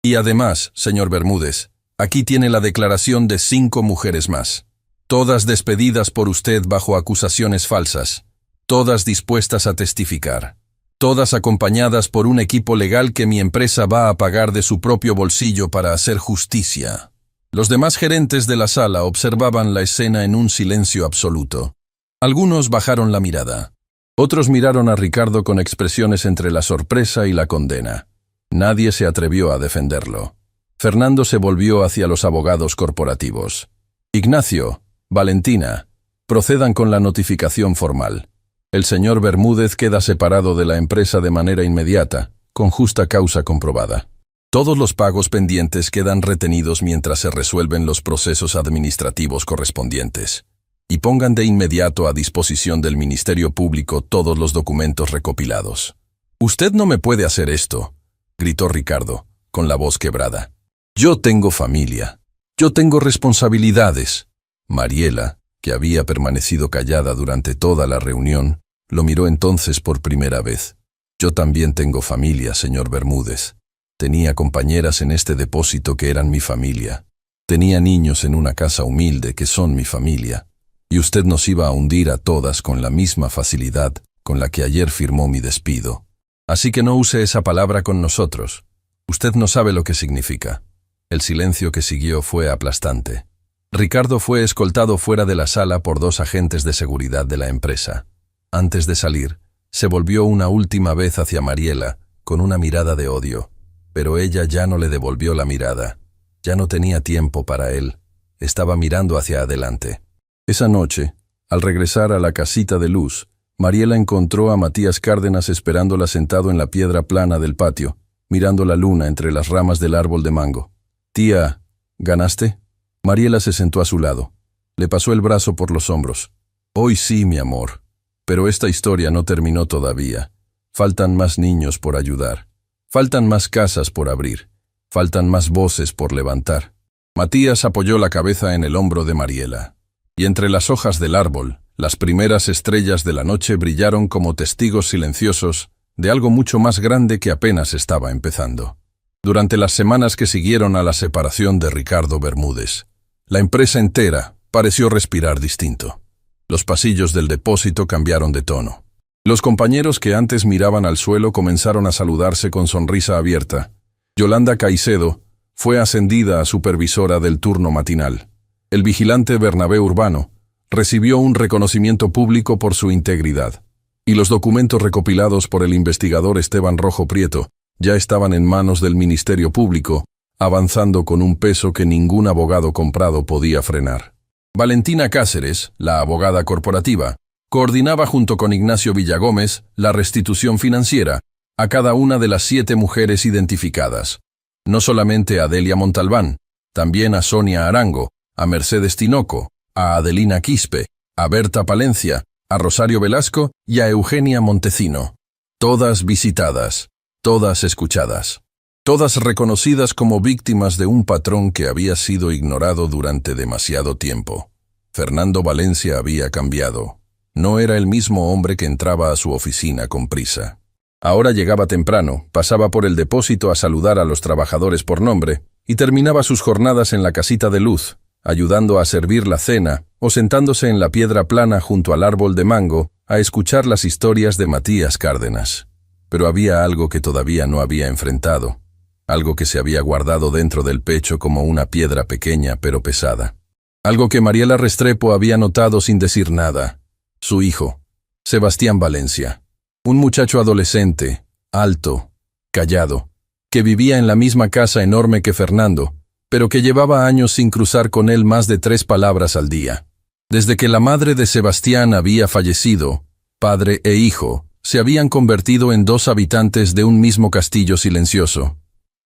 «Y además, señor Bermúdez, aquí tiene la declaración de 5 mujeres más, todas despedidas por usted bajo acusaciones falsas, todas dispuestas a testificar, todas acompañadas por un equipo legal que mi empresa va a pagar de su propio bolsillo para hacer justicia». Los demás gerentes de la sala observaban la escena en un silencio absoluto. Algunos bajaron la mirada. Otros miraron a Ricardo con expresiones entre la sorpresa y la condena. Nadie se atrevió a defenderlo. Fernando se volvió hacia los abogados corporativos. «Ignacio, Valentina, procedan con la notificación formal. El señor Bermúdez queda separado de la empresa de manera inmediata, con justa causa comprobada. Todos los pagos pendientes quedan retenidos mientras se resuelven los procesos administrativos correspondientes. Y pongan de inmediato a disposición del Ministerio Público todos los documentos recopilados». «Usted no me puede hacer esto», gritó Ricardo, con la voz quebrada. «Yo tengo familia. Yo tengo responsabilidades». Mariela, que había permanecido callada durante toda la reunión, lo miró entonces por primera vez. «Yo también tengo familia, señor Bermúdez. Tenía compañeras en este depósito que eran mi familia. Tenía niños en una casa humilde que son mi familia. Y usted nos iba a hundir a todas con la misma facilidad con la que ayer firmó mi despido. Así que no use esa palabra con nosotros. Usted no sabe lo que significa». El silencio que siguió fue aplastante. Ricardo fue escoltado fuera de la sala por 2 agentes de seguridad de la empresa. Antes de salir, se volvió una última vez hacia Mariela, con una mirada de odio. Pero ella ya no le devolvió la mirada. Ya no tenía tiempo para él. Estaba mirando hacia adelante. Esa noche, al regresar a la casita de luz, Mariela encontró a Matías Cárdenas esperándola sentado en la piedra plana del patio, mirando la luna entre las ramas del árbol de mango. «Tía, ¿ganaste?». Mariela se sentó a su lado. Le pasó el brazo por los hombros. «Hoy sí, mi amor. Pero esta historia no terminó todavía. Faltan más niños por ayudar. Faltan más casas por abrir. Faltan más voces por levantar». Matías apoyó la cabeza en el hombro de Mariela. Y entre las hojas del árbol, las primeras estrellas de la noche brillaron como testigos silenciosos de algo mucho más grande que apenas estaba empezando. Durante las semanas que siguieron a la separación de Ricardo Bermúdez, la empresa entera pareció respirar distinto. Los pasillos del depósito cambiaron de tono. Los compañeros que antes miraban al suelo comenzaron a saludarse con sonrisa abierta. Yolanda Caicedo fue ascendida a supervisora del turno matinal. El vigilante Bernabé Urbano recibió un reconocimiento público por su integridad. Y los documentos recopilados por el investigador Esteban Rojo Prieto ya estaban en manos del Ministerio Público, avanzando con un peso que ningún abogado comprado podía frenar. Valentina Cáceres, la abogada corporativa, Coordinaba junto con Ignacio Villagómez la restitución financiera a cada una de las 7 mujeres identificadas. No solamente a Delia Montalbán, también a Sonia Arango, a Mercedes Tinoco, a Adelina Quispe, a Berta Palencia, a Rosario Velasco y a Eugenia Montecino. Todas visitadas, todas escuchadas, todas reconocidas como víctimas de un patrón que había sido ignorado durante demasiado tiempo. Fernando Valencia había cambiado. No era el mismo hombre que entraba a su oficina con prisa. Ahora llegaba temprano, pasaba por el depósito a saludar a los trabajadores por nombre y terminaba sus jornadas en la casita de luz, ayudando a servir la cena o sentándose en la piedra plana junto al árbol de mango a escuchar las historias de Matías Cárdenas. Pero había algo que todavía no había enfrentado, algo que se había guardado dentro del pecho como una piedra pequeña pero pesada. Algo que Mariela Restrepo había notado sin decir nada. Su hijo, Sebastián Valencia. Un muchacho adolescente, alto, callado, que vivía en la misma casa enorme que Fernando, pero que llevaba años sin cruzar con él más de 3 palabras al día. Desde que la madre de Sebastián había fallecido, padre e hijo se habían convertido en 2 habitantes de un mismo castillo silencioso.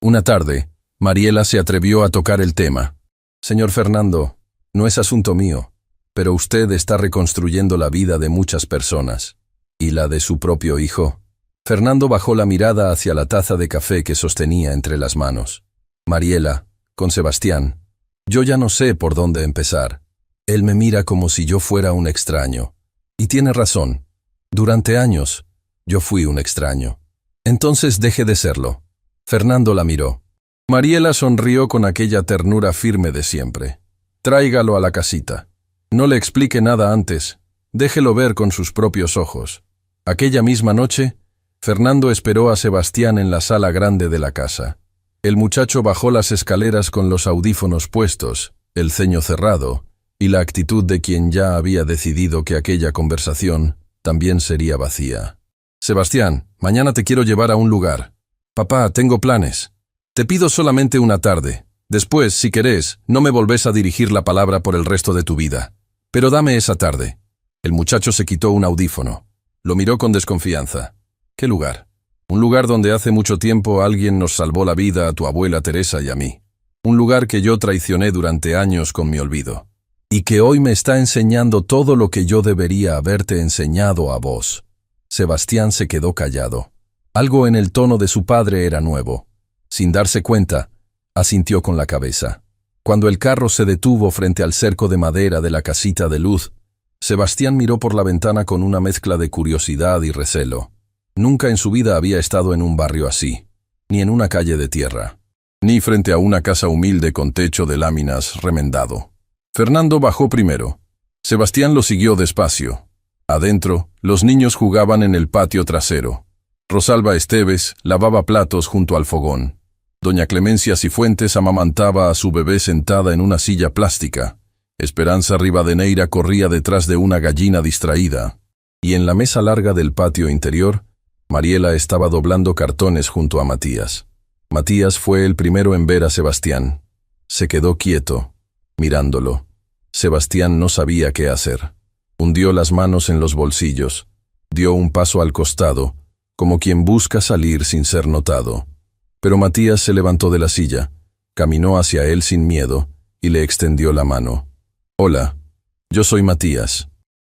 Una tarde, Mariela se atrevió a tocar el tema. «Señor Fernando, no es asunto mío, pero usted está reconstruyendo la vida de muchas personas. ¿Y la de su propio hijo?» Fernando bajó la mirada hacia la taza de café que sostenía entre las manos. «Mariela, con Sebastián, yo ya no sé por dónde empezar. Él me mira como si yo fuera un extraño. Y tiene razón. Durante años, yo fui un extraño. Entonces deje de serlo». Fernando la miró. Mariela sonrió con aquella ternura firme de siempre. «Tráigalo a la casita. No le explique nada antes. Déjelo ver con sus propios ojos». Aquella misma noche, Fernando esperó a Sebastián en la sala grande de la casa. El muchacho bajó las escaleras con los audífonos puestos, el ceño cerrado, y la actitud de quien ya había decidido que aquella conversación también sería vacía. «Sebastián, mañana te quiero llevar a un lugar. Papá, tengo planes. Te pido solamente una tarde. Después, si querés, no me volvés a dirigir la palabra por el resto de tu vida. Pero dame esa tarde». El muchacho se quitó un audífono. Lo miró con desconfianza. «¿Qué lugar?» «Un lugar donde hace mucho tiempo alguien nos salvó la vida a tu abuela Teresa y a mí. Un lugar que yo traicioné durante años con mi olvido. Y que hoy me está enseñando todo lo que yo debería haberte enseñado a vos». Sebastián se quedó callado. Algo en el tono de su padre era nuevo. Sin darse cuenta, asintió con la cabeza. Cuando el carro se detuvo frente al cerco de madera de la casita de luz, Sebastián miró por la ventana con una mezcla de curiosidad y recelo. Nunca en su vida había estado en un barrio así, ni en una calle de tierra, ni frente a una casa humilde con techo de láminas remendado. Fernando bajó primero. Sebastián lo siguió despacio. Adentro, los niños jugaban en el patio trasero. Rosalba Esteves lavaba platos junto al fogón. Doña Clemencia Cifuentes amamantaba a su bebé sentada en una silla plástica. Esperanza Rivadeneira corría detrás de una gallina distraída. Y en la mesa larga del patio interior, Mariela estaba doblando cartones junto a Matías. Matías fue el primero en ver a Sebastián. Se quedó quieto, mirándolo. Sebastián no sabía qué hacer. Hundió las manos en los bolsillos. Dio un paso al costado, como quien busca salir sin ser notado. Pero Matías se levantó de la silla, caminó hacia él sin miedo y le extendió la mano. «Hola, yo soy Matías.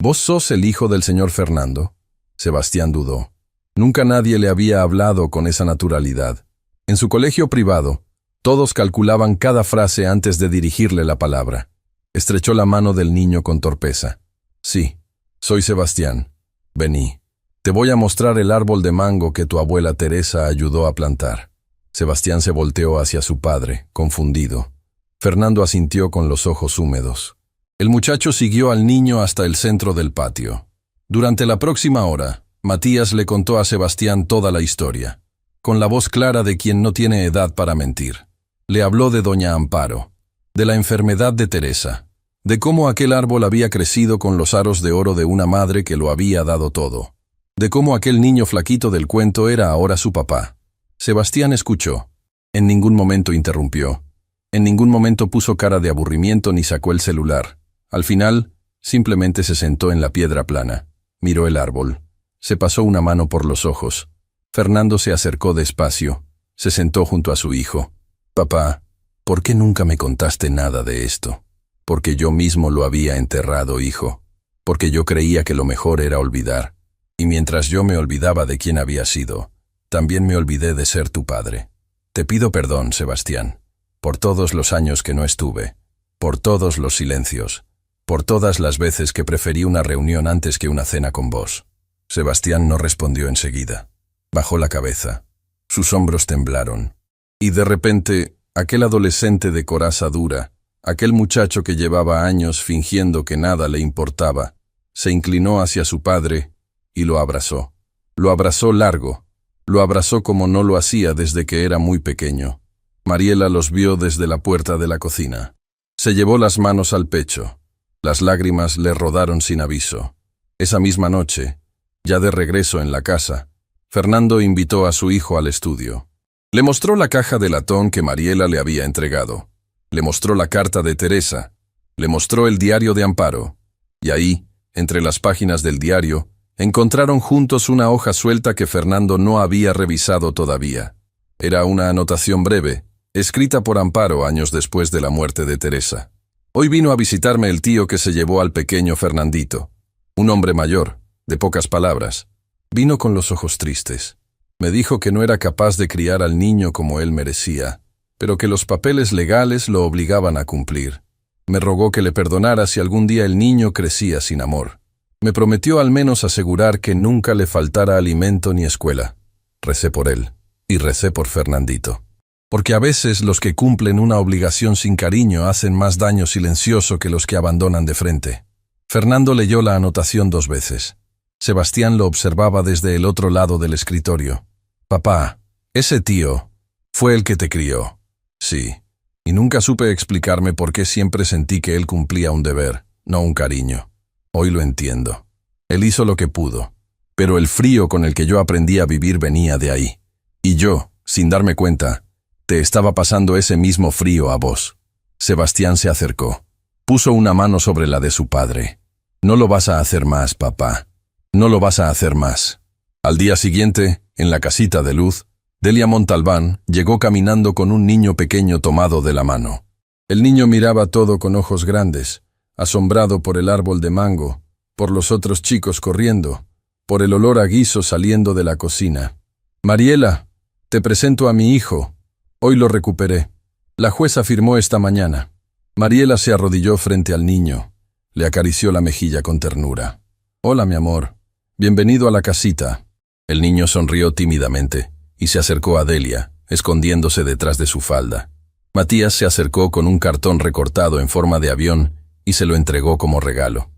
¿Vos sos el hijo del señor Fernando?» Sebastián dudó. Nunca nadie le había hablado con esa naturalidad. En su colegio privado, todos calculaban cada frase antes de dirigirle la palabra. Estrechó la mano del niño con torpeza. «Sí, soy Sebastián. Vení. Te voy a mostrar el árbol de mango que tu abuela Teresa ayudó a plantar». Sebastián se volteó hacia su padre, confundido. Fernando asintió con los ojos húmedos. El muchacho siguió al niño hasta el centro del patio. Durante la próxima hora, Matías le contó a Sebastián toda la historia, con la voz clara de quien no tiene edad para mentir. Le habló de doña Amparo, de la enfermedad de Teresa, de cómo aquel árbol había crecido con los aros de oro de una madre que lo había dado todo, de cómo aquel niño flaquito del cuento era ahora su papá. Sebastián escuchó. En ningún momento interrumpió. En ningún momento puso cara de aburrimiento ni sacó el celular. Al final, simplemente se sentó en la piedra plana. Miró el árbol. Se pasó una mano por los ojos. Fernando se acercó despacio. Se sentó junto a su hijo. «Papá, ¿por qué nunca me contaste nada de esto?» «Porque yo mismo lo había enterrado, hijo. Porque yo creía que lo mejor era olvidar. Y mientras yo me olvidaba de quién había sido, también me olvidé de ser tu padre. Te pido perdón, Sebastián, por todos los años que no estuve, por todos los silencios, por todas las veces que preferí una reunión antes que una cena con vos». Sebastián no respondió enseguida. Bajó la cabeza. Sus hombros temblaron. Y de repente, aquel adolescente de coraza dura, aquel muchacho que llevaba años fingiendo que nada le importaba, se inclinó hacia su padre y lo abrazó. Lo abrazó largo. Lo abrazó como no lo hacía desde que era muy pequeño. Mariela los vio desde la puerta de la cocina. Se llevó las manos al pecho. Las lágrimas le rodaron sin aviso. Esa misma noche, ya de regreso en la casa, Fernando invitó a su hijo al estudio. Le mostró la caja de latón que Mariela le había entregado. Le mostró la carta de Teresa. Le mostró el diario de Amparo. Y ahí, entre las páginas del diario, encontraron juntos una hoja suelta que Fernando no había revisado todavía. Era una anotación breve, escrita por Amparo años después de la muerte de Teresa. «Hoy vino a visitarme el tío que se llevó al pequeño Fernandito. Un hombre mayor, de pocas palabras. Vino con los ojos tristes. Me dijo que no era capaz de criar al niño como él merecía, pero que los papeles legales lo obligaban a cumplir. Me rogó que le perdonara si algún día el niño crecía sin amor. Me prometió al menos asegurar que nunca le faltara alimento ni escuela. Recé por él, y recé por Fernandito. Porque a veces los que cumplen una obligación sin cariño hacen más daño silencioso que los que abandonan de frente». Fernando leyó la anotación 2 veces. Sebastián lo observaba desde el otro lado del escritorio. «Papá, ese tío fue el que te crió». «Sí, y nunca supe explicarme por qué siempre sentí que él cumplía un deber, no un cariño. Hoy lo entiendo. Él hizo lo que pudo, pero el frío con el que yo aprendí a vivir venía de ahí. Y yo, sin darme cuenta, te estaba pasando ese mismo frío a vos». Sebastián se acercó. Puso una mano sobre la de su padre. «No lo vas a hacer más, papá. No lo vas a hacer más». Al día siguiente, en la casita de Luz, Delia Montalbán llegó caminando con un niño pequeño tomado de la mano. El niño miraba todo con ojos grandes, asombrado por el árbol de mango, por los otros chicos corriendo, por el olor a guiso saliendo de la cocina. «Mariela, te presento a mi hijo. Hoy lo recuperé. La jueza firmó esta mañana». Mariela se arrodilló frente al niño. Le acarició la mejilla con ternura. «Hola, mi amor. Bienvenido a la casita». El niño sonrió tímidamente y se acercó a Delia, escondiéndose detrás de su falda. Matías se acercó con un cartón recortado en forma de avión y se lo entregó como regalo.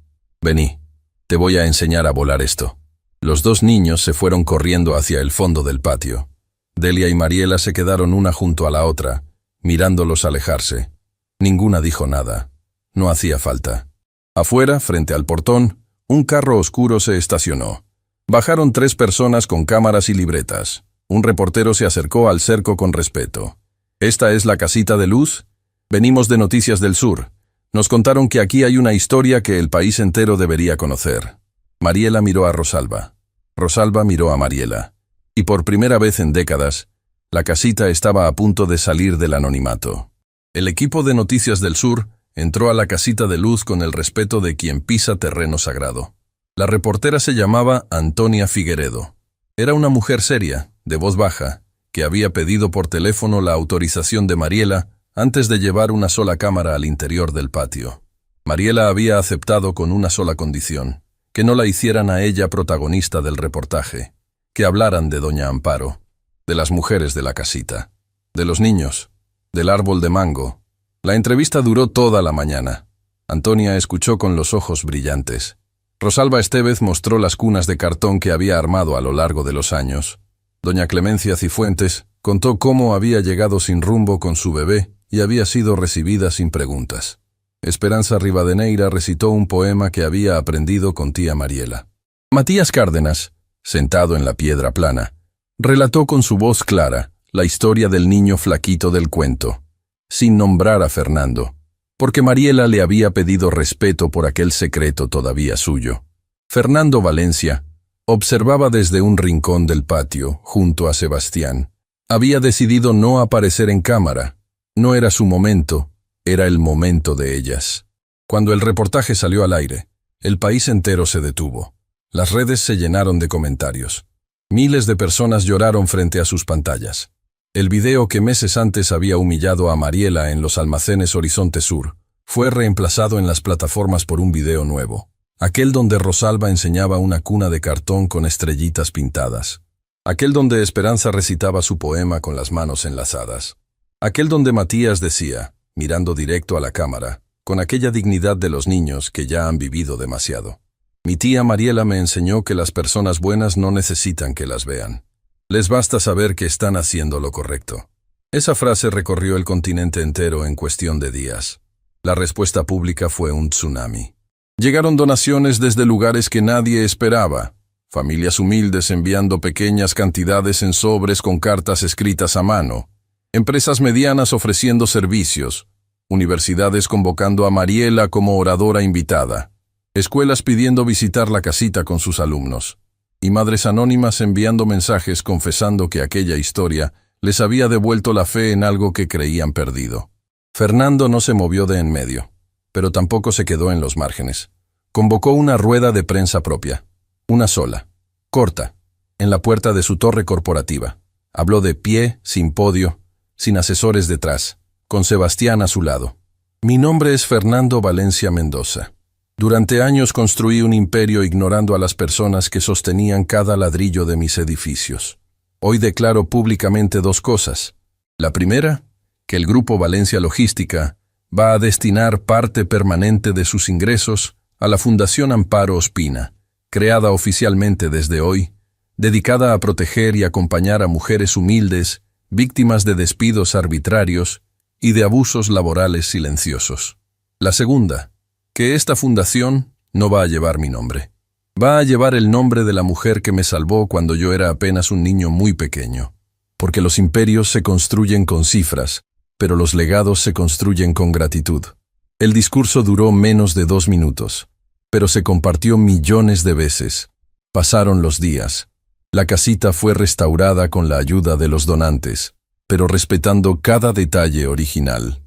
«Vení, te voy a enseñar a volar esto». Los 2 niños se fueron corriendo hacia el fondo del patio. Delia y Mariela se quedaron una junto a la otra, mirándolos alejarse. Ninguna dijo nada. No hacía falta. Afuera, frente al portón, un carro oscuro se estacionó. Bajaron 3 personas con cámaras y libretas. Un reportero se acercó al cerco con respeto. «¿Esta es la casita de Luz? Venimos de Noticias del Sur. Nos contaron que aquí hay una historia que el país entero debería conocer». Mariela miró a Rosalba. Rosalba miró a Mariela. Y por primera vez en décadas, la casita estaba a punto de salir del anonimato. El equipo de Noticias del Sur entró a la casita de Luz con el respeto de quien pisa terreno sagrado. La reportera se llamaba Antonia Figueredo. Era una mujer seria, de voz baja, que había pedido por teléfono la autorización de Mariela antes de llevar una sola cámara al interior del patio. Mariela había aceptado con una sola condición: que no la hicieran a ella protagonista del reportaje, que hablaran de doña Amparo, de las mujeres de la casita, de los niños, del árbol de mango. La entrevista duró toda la mañana. Antonia escuchó con los ojos brillantes. Rosalba Estévez mostró las cunas de cartón que había armado a lo largo de los años. Doña Clemencia Cifuentes contó cómo había llegado sin rumbo con su bebé y había sido recibida sin preguntas. Esperanza Rivadeneira recitó un poema que había aprendido con tía Mariela. Matías Cárdenas, sentado en la piedra plana, relató con su voz clara la historia del niño flaquito del cuento, sin nombrar a Fernando, porque Mariela le había pedido respeto por aquel secreto todavía suyo. Fernando Valencia observaba desde un rincón del patio, junto a Sebastián. Había decidido no aparecer en cámara. No era su momento, era el momento de ellas. Cuando el reportaje salió al aire, el país entero se detuvo. Las redes se llenaron de comentarios. Miles de personas lloraron frente a sus pantallas. El video que meses antes había humillado a Mariela en los almacenes Horizonte Sur fue reemplazado en las plataformas por un video nuevo. Aquel donde Rosalba enseñaba una cuna de cartón con estrellitas pintadas. Aquel donde Esperanza recitaba su poema con las manos enlazadas. Aquel donde Matías decía, mirando directo a la cámara, con aquella dignidad de los niños que ya han vivido demasiado: mi tía Mariela me enseñó que las personas buenas no necesitan que las vean. Les basta saber que están haciendo lo correcto. Esa frase recorrió el continente entero en cuestión de días. La respuesta pública fue un tsunami. Llegaron donaciones desde lugares que nadie esperaba. Familias humildes enviando pequeñas cantidades en sobres con cartas escritas a mano. Empresas medianas ofreciendo servicios. Universidades convocando a Mariela como oradora invitada. Escuelas pidiendo visitar la casita con sus alumnos. Y madres anónimas enviando mensajes confesando que aquella historia les había devuelto la fe en algo que creían perdido. Fernando no se movió de en medio, pero tampoco se quedó en los márgenes. Convocó una rueda de prensa propia. Una sola, corta, en la puerta de su torre corporativa. Habló de pie, sin podio, sin asesores detrás, con Sebastián a su lado. Mi nombre es Fernando Valencia Mendoza. Durante años construí un imperio ignorando a las personas que sostenían cada ladrillo de mis edificios. Hoy declaro públicamente dos cosas. La primera, que el Grupo Valencia Logística va a destinar parte permanente de sus ingresos a la Fundación Amparo Ospina, creada oficialmente desde hoy, dedicada a proteger y acompañar a mujeres humildes, víctimas de despidos arbitrarios y de abusos laborales silenciosos. La segunda, que esta fundación no va a llevar mi nombre. Va a llevar el nombre de la mujer que me salvó cuando yo era apenas un niño muy pequeño. Porque los imperios se construyen con cifras, pero los legados se construyen con gratitud. El discurso duró menos de 2 minutos, pero se compartió millones de veces. Pasaron los días. La casita fue restaurada con la ayuda de los donantes, pero respetando cada detalle original.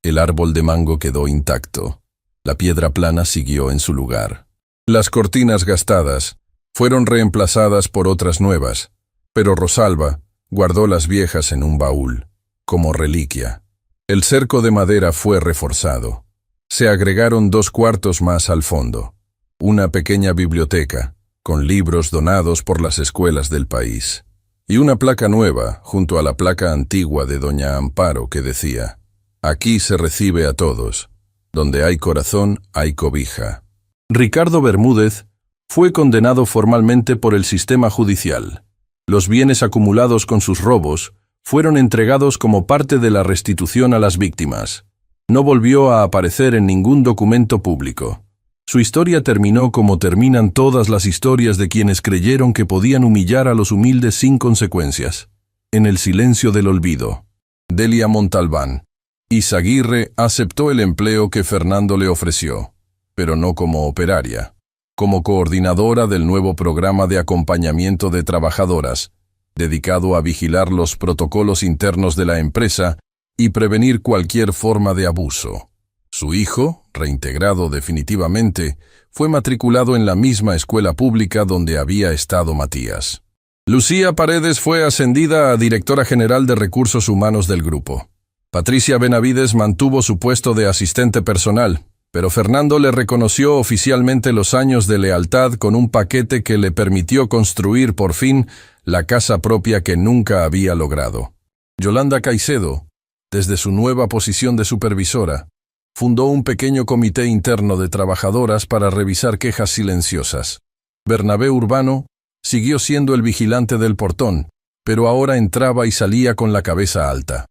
El árbol de mango quedó intacto. La piedra plana siguió en su lugar. Las cortinas gastadas fueron reemplazadas por otras nuevas, pero Rosalba guardó las viejas en un baúl, como reliquia. El cerco de madera fue reforzado. Se agregaron 2 cuartos más al fondo. Una pequeña biblioteca, con libros donados por las escuelas del país. Y una placa nueva, junto a la placa antigua de Doña Amparo, que decía: aquí se recibe a todos. Donde hay corazón, hay cobija. Ricardo Bermúdez fue condenado formalmente por el sistema judicial. Los bienes acumulados con sus robos fueron entregados como parte de la restitución a las víctimas. No volvió a aparecer en ningún documento público. Su historia terminó como terminan todas las historias de quienes creyeron que podían humillar a los humildes sin consecuencias. En el silencio del olvido. Delia Montalbán. Izaguirre aceptó el empleo que Fernando le ofreció, pero no como operaria, como coordinadora del nuevo programa de acompañamiento de trabajadoras, dedicado a vigilar los protocolos internos de la empresa y prevenir cualquier forma de abuso. Su hijo, reintegrado definitivamente, fue matriculado en la misma escuela pública donde había estado Matías. Lucía Paredes fue ascendida a directora general de recursos humanos del grupo. Patricia Benavides mantuvo su puesto de asistente personal, pero Fernando le reconoció oficialmente los años de lealtad con un paquete que le permitió construir por fin la casa propia que nunca había logrado. Yolanda Caicedo, desde su nueva posición de supervisora, fundó un pequeño comité interno de trabajadoras para revisar quejas silenciosas. Bernabé Urbano siguió siendo el vigilante del portón, pero ahora entraba y salía con la cabeza alta.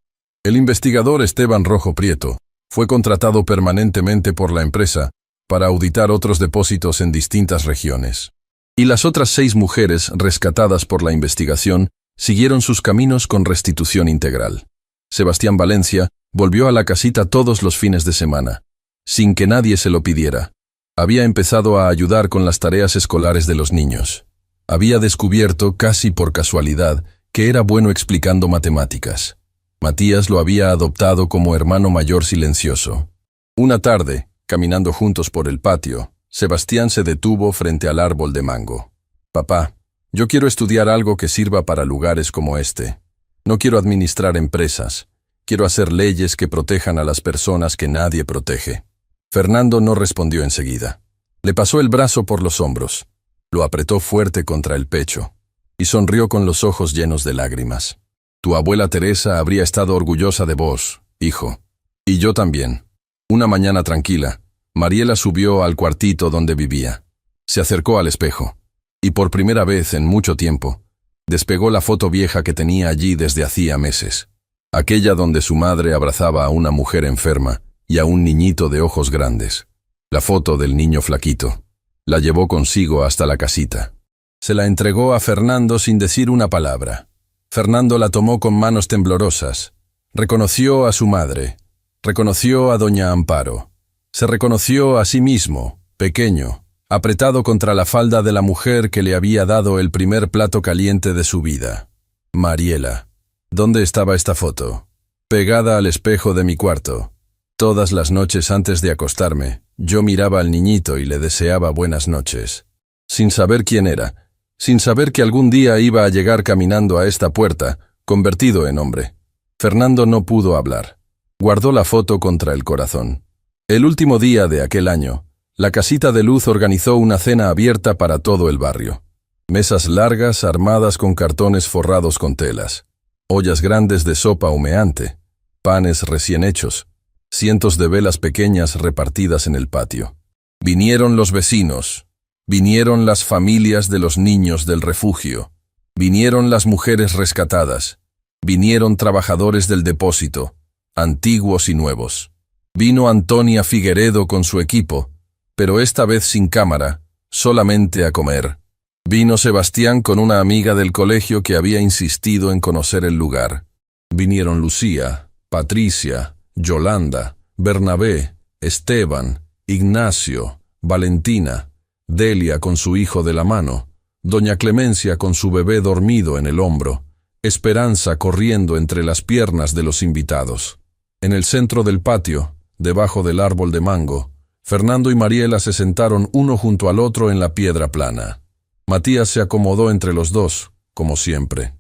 El investigador Esteban Rojo Prieto fue contratado permanentemente por la empresa para auditar otros depósitos en distintas regiones. Y las otras 6 mujeres rescatadas por la investigación siguieron sus caminos con restitución integral. Sebastián Valencia volvió a la casita todos los fines de semana, sin que nadie se lo pidiera. Había empezado a ayudar con las tareas escolares de los niños. Había descubierto, casi por casualidad, que era bueno explicando matemáticas. Matías lo había adoptado como hermano mayor silencioso. Una tarde, caminando juntos por el patio, Sebastián se detuvo frente al árbol de mango. «Papá, yo quiero estudiar algo que sirva para lugares como este. No quiero administrar empresas. Quiero hacer leyes que protejan a las personas que nadie protege». Fernando no respondió enseguida. Le pasó el brazo por los hombros, lo apretó fuerte contra el pecho y sonrió con los ojos llenos de lágrimas. «Tu abuela Teresa habría estado orgullosa de vos, hijo. Y yo también». Una mañana tranquila, Mariela subió al cuartito donde vivía. Se acercó al espejo y por primera vez en mucho tiempo, despegó la foto vieja que tenía allí desde hacía meses. Aquella donde su madre abrazaba a una mujer enferma y a un niñito de ojos grandes. La foto del niño flaquito. La llevó consigo hasta la casita. Se la entregó a Fernando sin decir una palabra. Fernando la tomó con manos temblorosas. Reconoció a su madre. Reconoció a doña Amparo. Se reconoció a sí mismo, pequeño, apretado contra la falda de la mujer que le había dado el primer plato caliente de su vida. Mariela. ¿Dónde estaba esta foto? Pegada al espejo de mi cuarto. Todas las noches antes de acostarme, yo miraba al niñito y le deseaba buenas noches. Sin saber quién era, sin saber que algún día iba a llegar caminando a esta puerta, convertido en hombre. Fernando no pudo hablar. Guardó la foto contra el corazón. El último día de aquel año, la casita de luz organizó una cena abierta para todo el barrio. Mesas largas armadas con cartones forrados con telas. Ollas grandes de sopa humeante. Panes recién hechos. Cientos de velas pequeñas repartidas en el patio. Vinieron los vecinos. Vinieron las familias de los niños del refugio. Vinieron las mujeres rescatadas. Vinieron trabajadores del depósito, antiguos y nuevos. Vino Antonia Figueredo con su equipo, pero esta vez sin cámara, solamente a comer. Vino Sebastián con una amiga del colegio que había insistido en conocer el lugar. Vinieron Lucía, Patricia, Yolanda, Bernabé, Esteban, Ignacio, Valentina, Delia con su hijo de la mano, doña Clemencia con su bebé dormido en el hombro, Esperanza corriendo entre las piernas de los invitados. En el centro del patio, debajo del árbol de mango, Fernando y Mariela se sentaron uno junto al otro en la piedra plana. Matías se acomodó entre los dos, como siempre.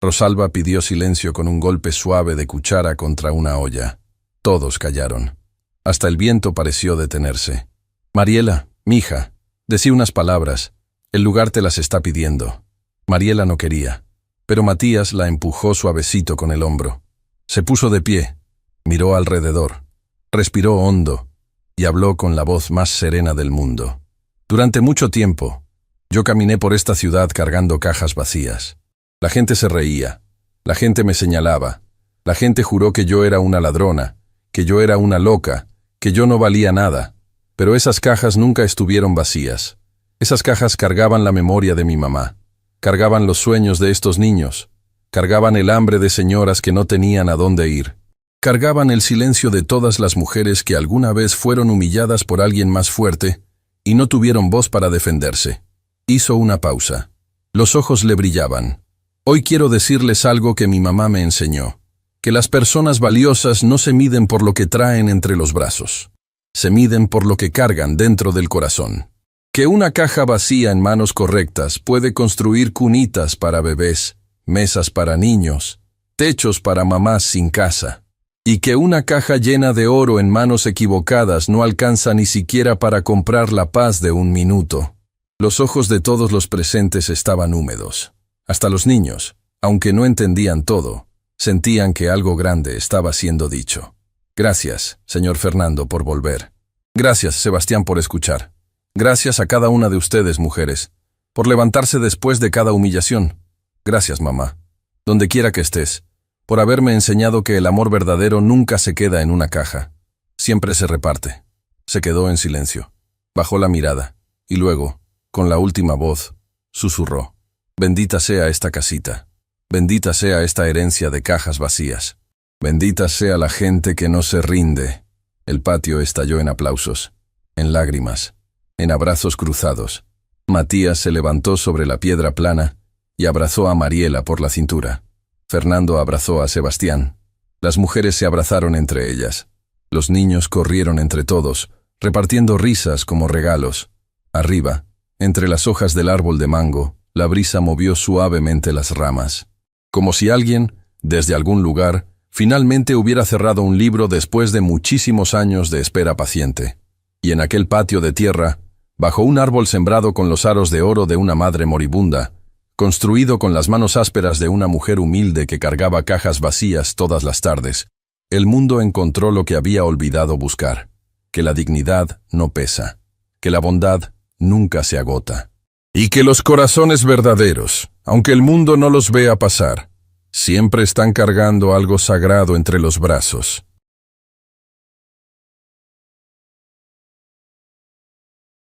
Rosalba pidió silencio con un golpe suave de cuchara contra una olla. Todos callaron. Hasta el viento pareció detenerse. «Mariela, mija, decí unas palabras. El lugar te las está pidiendo». Mariela no quería, pero Matías la empujó suavecito con el hombro. Se puso de pie, miró alrededor, respiró hondo y habló con la voz más serena del mundo. «Durante mucho tiempo, yo caminé por esta ciudad cargando cajas vacías. La gente se reía, la gente me señalaba, la gente juró que yo era una ladrona, que yo era una loca, que yo no valía nada, pero esas cajas nunca estuvieron vacías. Esas cajas cargaban la memoria de mi mamá, cargaban los sueños de estos niños, cargaban el hambre de señoras que no tenían a dónde ir, cargaban el silencio de todas las mujeres que alguna vez fueron humilladas por alguien más fuerte y no tuvieron voz para defenderse». Hizo una pausa. Los ojos le brillaban. «Hoy quiero decirles algo que mi mamá me enseñó, que las personas valiosas no se miden por lo que traen entre los brazos, se miden por lo que cargan dentro del corazón. Que una caja vacía en manos correctas puede construir cunitas para bebés, mesas para niños, techos para mamás sin casa. Y que una caja llena de oro en manos equivocadas no alcanza ni siquiera para comprar la paz de un minuto». Los ojos de todos los presentes estaban húmedos. Hasta los niños, aunque no entendían todo, sentían que algo grande estaba siendo dicho. «Gracias, señor Fernando, por volver. Gracias, Sebastián, por escuchar. Gracias a cada una de ustedes, mujeres, por levantarse después de cada humillación. Gracias, mamá, donde quiera que estés, por haberme enseñado que el amor verdadero nunca se queda en una caja. Siempre se reparte». Se quedó en silencio. Bajó la mirada, y luego, con la última voz, susurró: «Bendita sea esta casita. Bendita sea esta herencia de cajas vacías. Bendita sea la gente que no se rinde». El patio estalló en aplausos, en lágrimas, en abrazos cruzados. Matías se levantó sobre la piedra plana y abrazó a Mariela por la cintura. Fernando abrazó a Sebastián. Las mujeres se abrazaron entre ellas. Los niños corrieron entre todos, repartiendo risas como regalos. Arriba, entre las hojas del árbol de mango, la brisa movió suavemente las ramas. Como si alguien, desde algún lugar, finalmente hubiera cerrado un libro después de muchísimos años de espera paciente. Y en aquel patio de tierra, bajo un árbol sembrado con los aros de oro de una madre moribunda, construido con las manos ásperas de una mujer humilde que cargaba cajas vacías todas las tardes, el mundo encontró lo que había olvidado buscar, que la dignidad no pesa, que la bondad nunca se agota, y que los corazones verdaderos, aunque el mundo no los vea pasar, siempre están cargando algo sagrado entre los brazos.